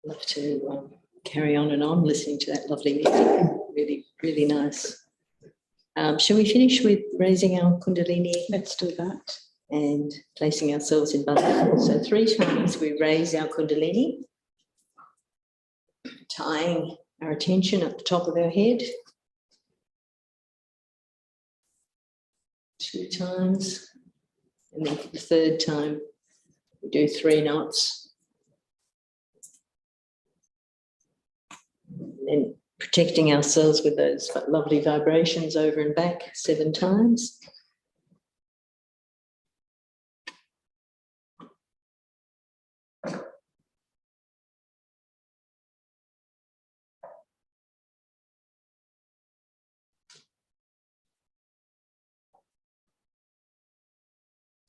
Love to carry on and on listening to that lovely music. Really, really nice. Shall we finish with raising our Kundalini? Let's do that. And placing ourselves in bandha. So 3 times we raise our Kundalini, tying our attention at the top of our head. 2 times. And then for the 3rd time, we do 3 knots. And then protecting ourselves with those lovely vibrations over and back 7 times.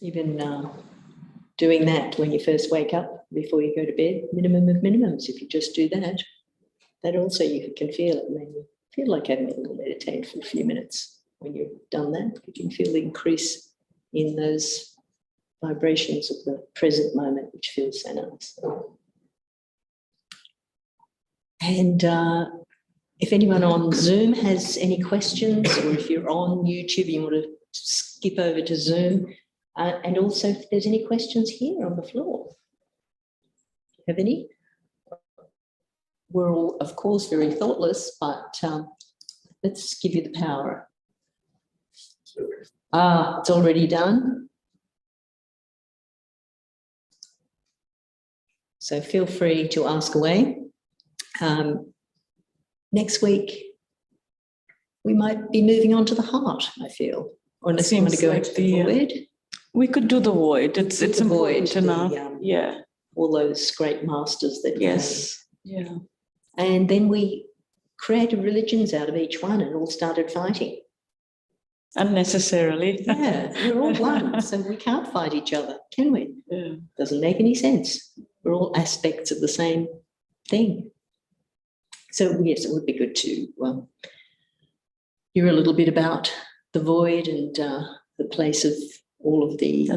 Even doing that when you first wake up before you go to bed, minimum of minimums. If you just do that, that also you can feel it. And then you feel like having a little meditate for a few minutes when you've done that. You can feel the increase in those vibrations of the present moment, which feels so nice. And if anyone on Zoom has any questions, or if you're on YouTube, you want to skip over to Zoom. And also, if there's any questions here on the floor. Have any? We're all, of course, very thoughtless, but let's give you the power. It's already done. So feel free to ask away. Next week, we might be moving on to the heart, I feel. Or unless you want to go into the void. We could do the void. It's important void, enough. Yeah. All those great masters that you have. Yeah. And then we created religions out of each one and all started fighting. Unnecessarily. Yeah, we're all one, so we can't fight each other, can we? Yeah. Doesn't make any sense. We're all aspects of the same thing. So yes, it would be good to hear a little bit about the void and the place of all of the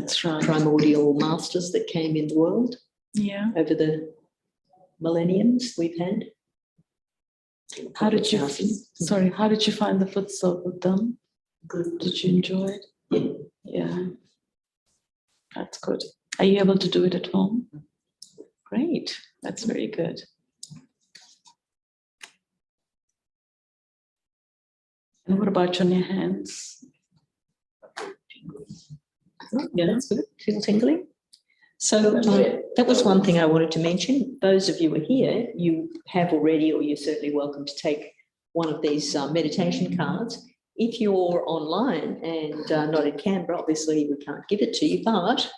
primordial masters that came in the world over the millenniums we've had. How did you find the Footsoak with them? Good. Did you enjoy it? Yeah. That's good. Are you able to do it at home? Great. That's very good. And what about on your hands? Yeah, that's good. Feel tingly. So that was one thing I wanted to mention. Those of you who are here, you have already, or you're certainly welcome to take one of these meditation cards. If you're online and not in Canberra, obviously we can't give it to you, but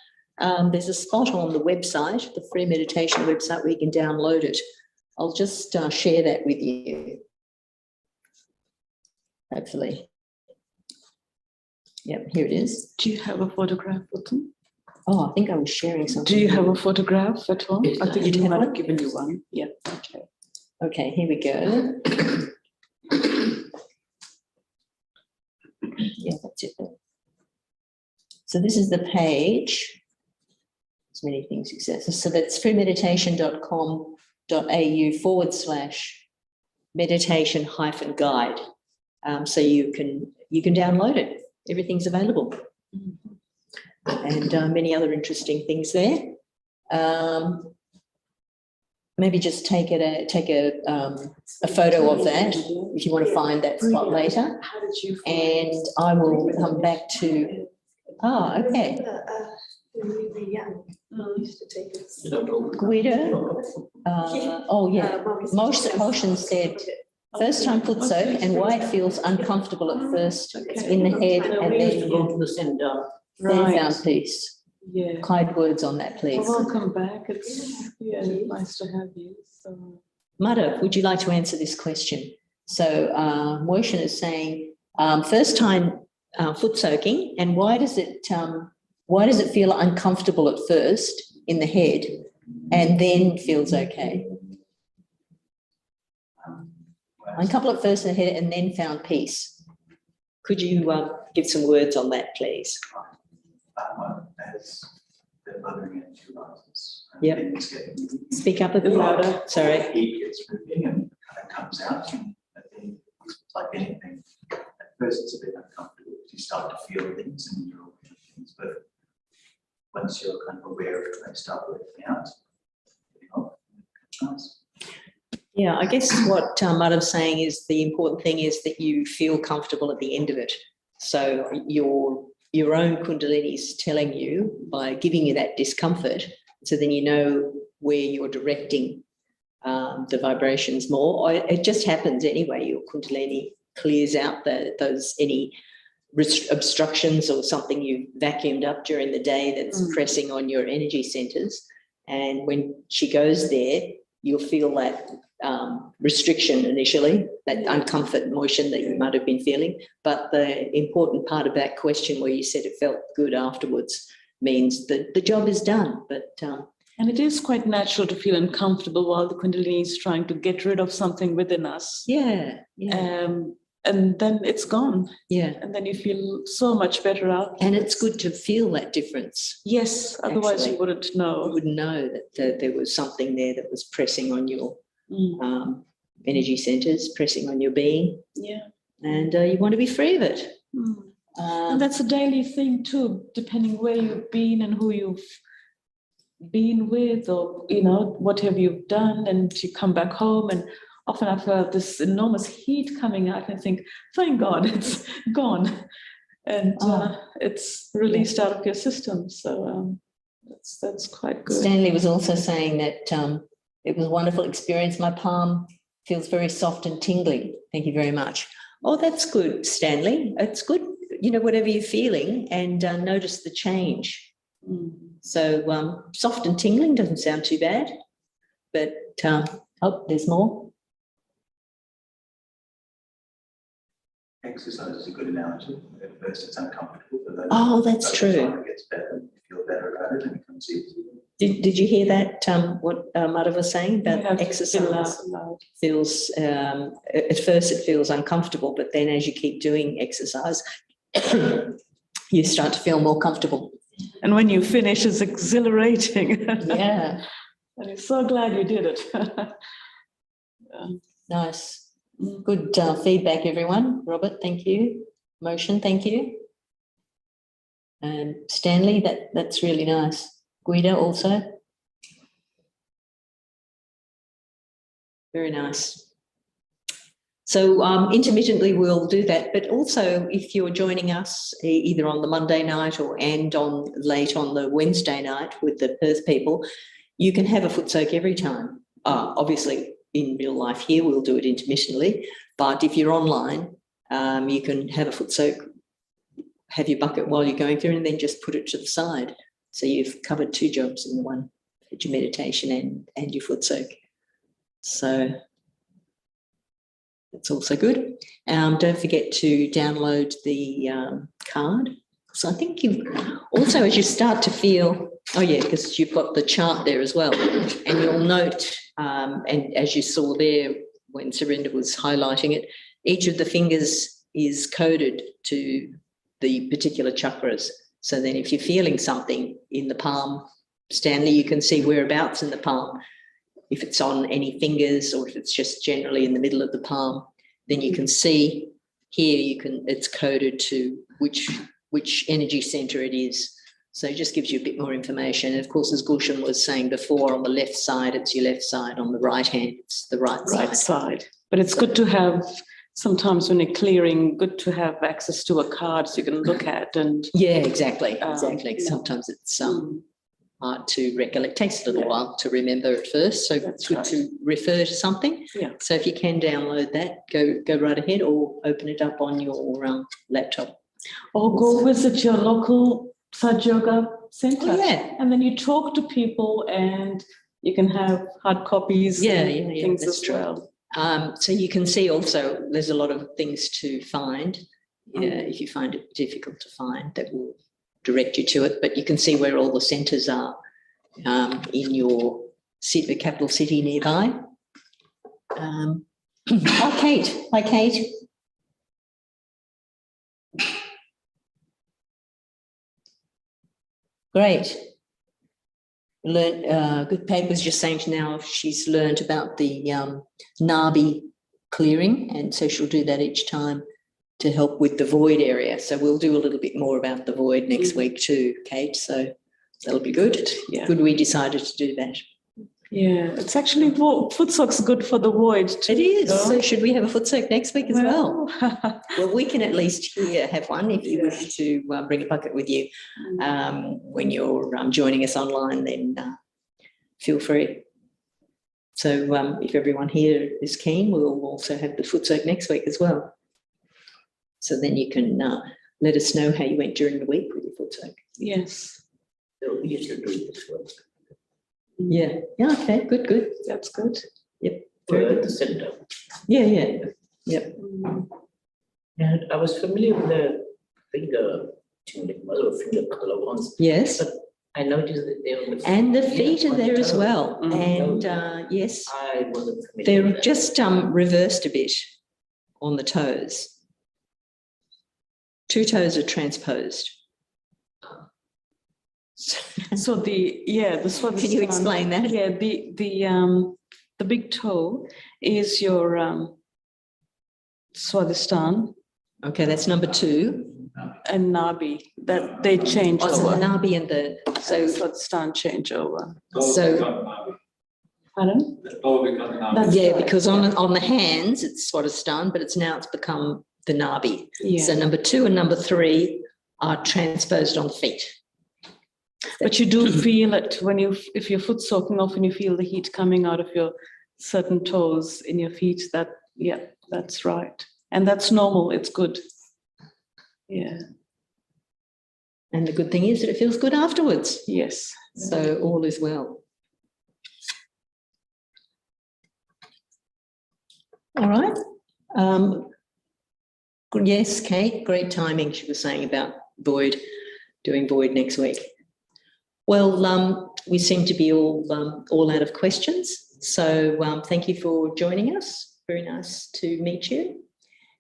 there's a spot on the website, the free meditation website, where you can download it. I'll just share that with you, hopefully. Yep, here it is. Do you have a photograph with them? Oh, I think I was sharing something. Do you have a photograph at home? I think You you might have have given you one. Yeah. Okay. Okay, here we go. Yeah, that's it. So this is the page. There's many things it says. So that's freemeditation.com.au/meditation-guide. So you can download it. Everything's available. And many other interesting things there. Maybe just take a photo of that if you want to find that spot later. And I will come back to. Okay. When we were young, Mum used to take us. Guido. Motion said. First time Footsoak and why it feels uncomfortable at first in the head and then Go to the center. found peace. Yeah. Kind words on that, please. Well, welcome back. It's nice to have you. So, Madhav, would you like to answer this question? So Moishan is saying, first time Footsoaking, and why does it feel uncomfortable at first in the head and then feels okay? Uncomfortable at first in the head and then found peace. Could you give some words on that, please? As been bothering it two rises. Yep. It's getting Speak up a bit louder. Sorry. heat gets moving and kind of comes out. And then it's like anything. At first, it's a bit uncomfortable because you start to feel things and you're aware of things. But once you're kind of aware of it, they start working out. Nice. Yeah, I guess what Madhav's saying is the important thing is that you feel comfortable at the end of it. So your own Kundalini is telling you by giving you that discomfort, so then you know where you're directing the vibrations more. Or it just happens anyway. Your Kundalini clears out those any obstructions or something you vacuumed up during the day that's pressing on your energy centers. And when she goes there, you'll feel that restriction initially, that uncomfort motion that you might have been feeling. But the important part of that question where you said it felt good afterwards means that the job is done. But and it is quite natural to feel uncomfortable while the Kundalini is trying to get rid of something within us. yeah. And then it's gone. Yeah. And then you feel so much better out. And it's good to feel that difference. Yes, otherwise Actually, you wouldn't You know. wouldn't know that there was something there that was pressing on your energy centers, pressing on your being. Yeah. And you want to be free of it. And that's a daily thing too, depending where you've been and who you've been with, or what have you done, and you come back home, and often I felt this enormous heat coming out, and I think, thank God it's gone, and it's released out of your system. So that's quite good. Stanley was also saying that it was a wonderful experience. My palm feels very soft and tingly. Thank you very much. Oh, that's good, Stanley. It's good, whatever you're feeling, and notice the change. So soft and tingling doesn't sound too bad, but there's more. Exercise is a good analogy. At first, it's uncomfortable, but then That's true. it gets better. You feel better about it, and it becomes easier. Did you hear that? What Madhav was saying about exercise? Feels at first it feels uncomfortable, but then as you keep doing exercise, you start to feel more comfortable. And when you finish, it's exhilarating. Yeah. And you're so glad you did it. Nice. Good feedback, everyone. Robert, thank you. Motion, thank you. And Stanley, that's really nice. Guido also. Very nice. So intermittently we'll do that, but also if you're joining us either on the Monday night and late on the Wednesday night with the Perth people, you can have a foot soak every time. Obviously, in real life here, we'll do it intermittently, but if you're online, you can have a foot soak, have your bucket while you're going through, and then just put it to the side. So you've covered two jobs in the one, your meditation and your foot soak. So that's also good. Don't forget to download the card. So I think you also, as you start to feel, because you've got the chart there as well, and you'll note, and as you saw there when Surinder was highlighting it, each of the fingers is coded to the particular chakras. So then if you're feeling something in the palm, Stanley, you can see whereabouts in the palm. If it's on any fingers or if it's just generally in the middle of the palm, then you can see here, it's coded to which energy center it is. So it just gives you a bit more information. And of course, as Gulshan was saying before, on the left side, it's your left side. On the right hand, it's the right side. But it's good to have, sometimes when you're clearing, good to have access to a card so you can look at and... Yeah, exactly. Sometimes it's hard to recollect. It takes a little while to remember at first. So it's good to refer to something. Yeah. So if you can download that, go right ahead, or open it up on your laptop. Or go visit your local Sahaja Yoga center. Oh, yeah. And then you talk to people and you can have hard copies and things as well. So you can see also there's a lot of things to find. If you find it difficult to find, that will direct you to it. But you can see where all the centres are in your city, capital city nearby. Hi, Kate. Hi, Kate. Great. Good Paper was just saying now she's learned about the Nabi clearing, and so she'll do that each time to help with the void area. So we'll do a little bit more about the void next week too, Kate. So that'll be good. Yeah. Good we decided to do that. Yeah, it's actually Footsoak's good for the void too. It is. No? So should we have a Footsoak next week as well? Well, we can at least here have one if you wish to bring a bucket with you. When you're joining us online, then feel free. So if everyone here is keen, we'll also have the Footsoak next week as well. So then you can let us know how you went during the week with your Footsoak. Yes. So we used to do this work. Yeah. Yeah. Okay. Good. Good. That's good. Yep. We're at the center. Yeah. Yeah. Yep. And I was familiar with the finger tuning, or finger color ones. Yes. But I noticed that they were. And the feet are there as well. Mm. And yes, I wasn't familiar. they're with that. just reversed a bit on the toes. 2 toes are transposed. So this one. Can you explain that? Yeah, the big toe is your Swadhisthana Okay, that's number 2. and Nabi. That they change Oh, so over. the Nabi and the So Swadhisthana change over. so Pardon? That's yeah, right. because on the hands it's Swadhisthana, but it's become the Nabi. Yeah. So number 2 and number 3 are transposed on the feet. But you do feel it if your foot's soaking off and you feel the heat coming out of your certain toes in your feet. That's right. And that's normal. It's good. Yeah. And the good thing is that it feels good afterwards. Yes. So all is well. All right. Yes, Kate, great timing. She was saying about doing void next week. Well, we seem to be all out of questions. So thank you for joining us. Very nice to meet you.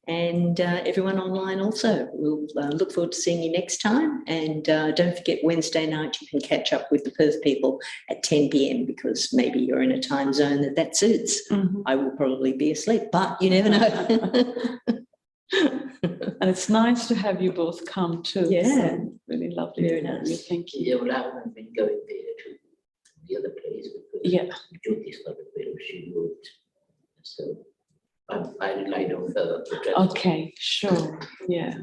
And everyone online also. We'll look forward to seeing you next time. And don't forget, Wednesday night you can catch up with the Perth people at 10 p.m. because maybe you're in a time zone that suits. Mhm. I will probably be asleep, but you never know. And it's nice to have you both come too. Yeah. So really lovely. Very to have nice. you. Thank you. Yeah, well, I haven't been going there to the other place because Yeah. Jyoti's got a bit of she moved. So I relied on her. Okay, sure. Yeah.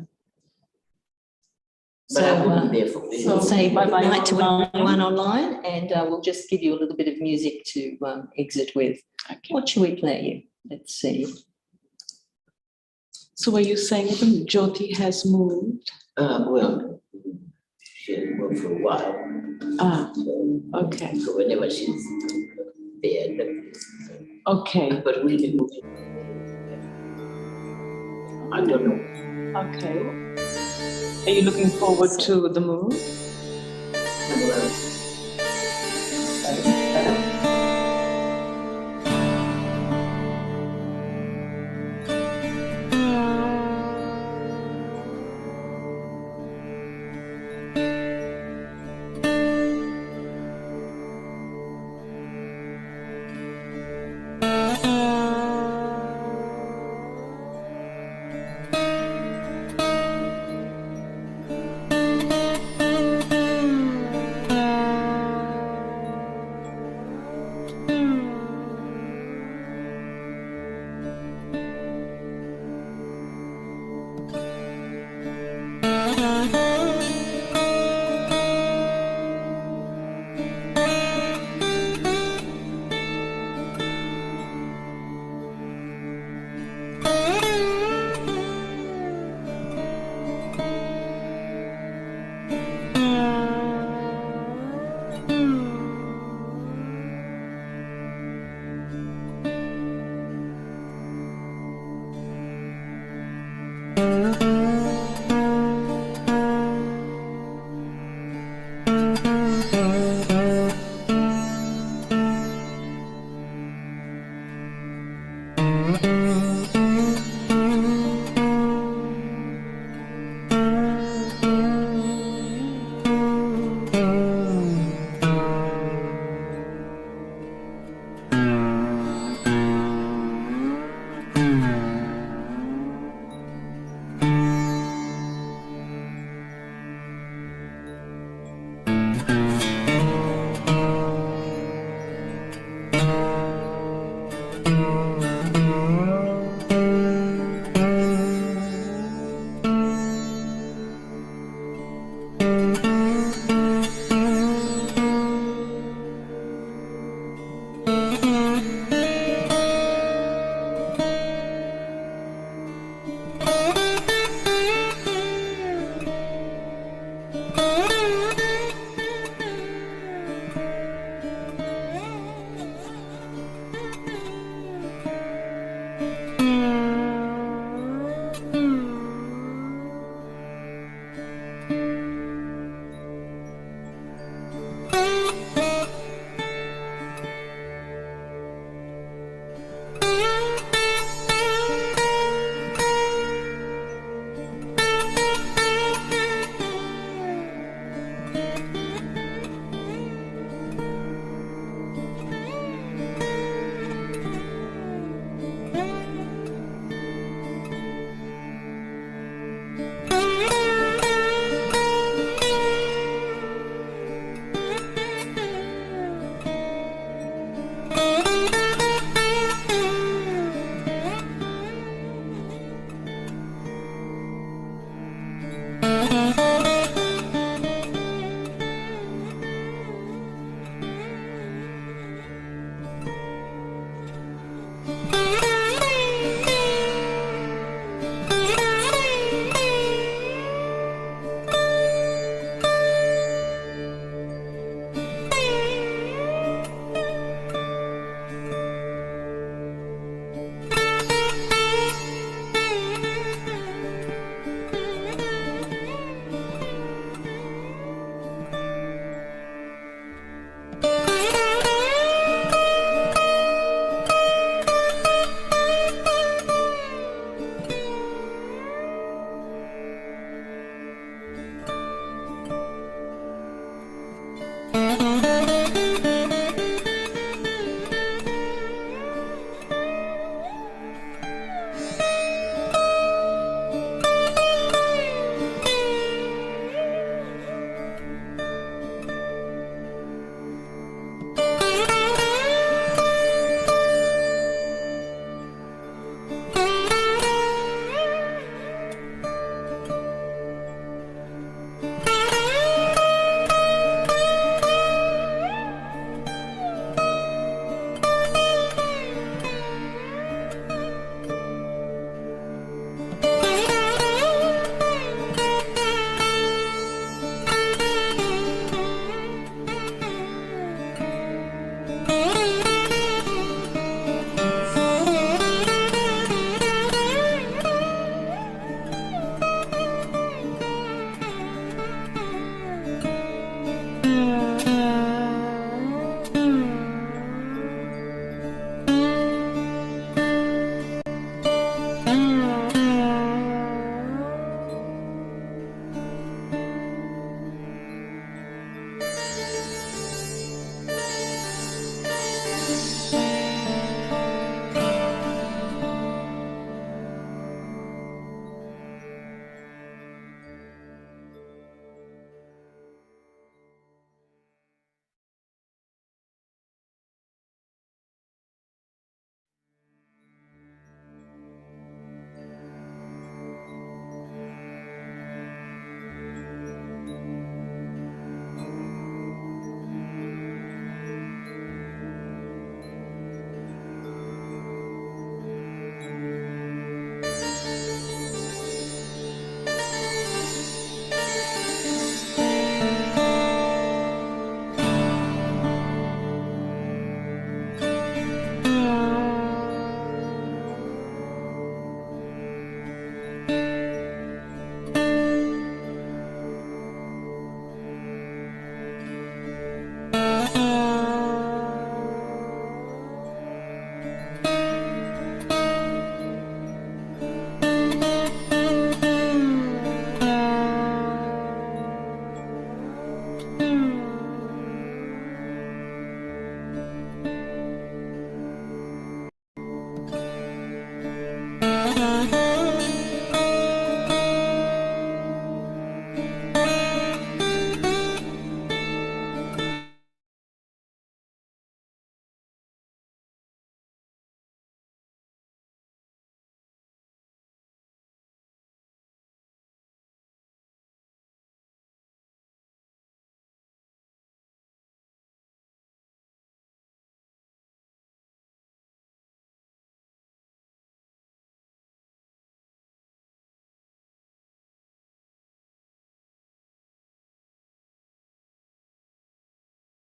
But I So, won't be there for me. We'll say Bye-bye bye to online. everyone online, and we'll just give you a little bit of music to exit with. Okay. What should we play you? Let's see. So were you saying even Jyoti has moved? Well, she had moved for a while. So, Okay. so whenever she's there, Okay. but we'll be moving. I don't know. Okay. Are you looking forward to the move? Well,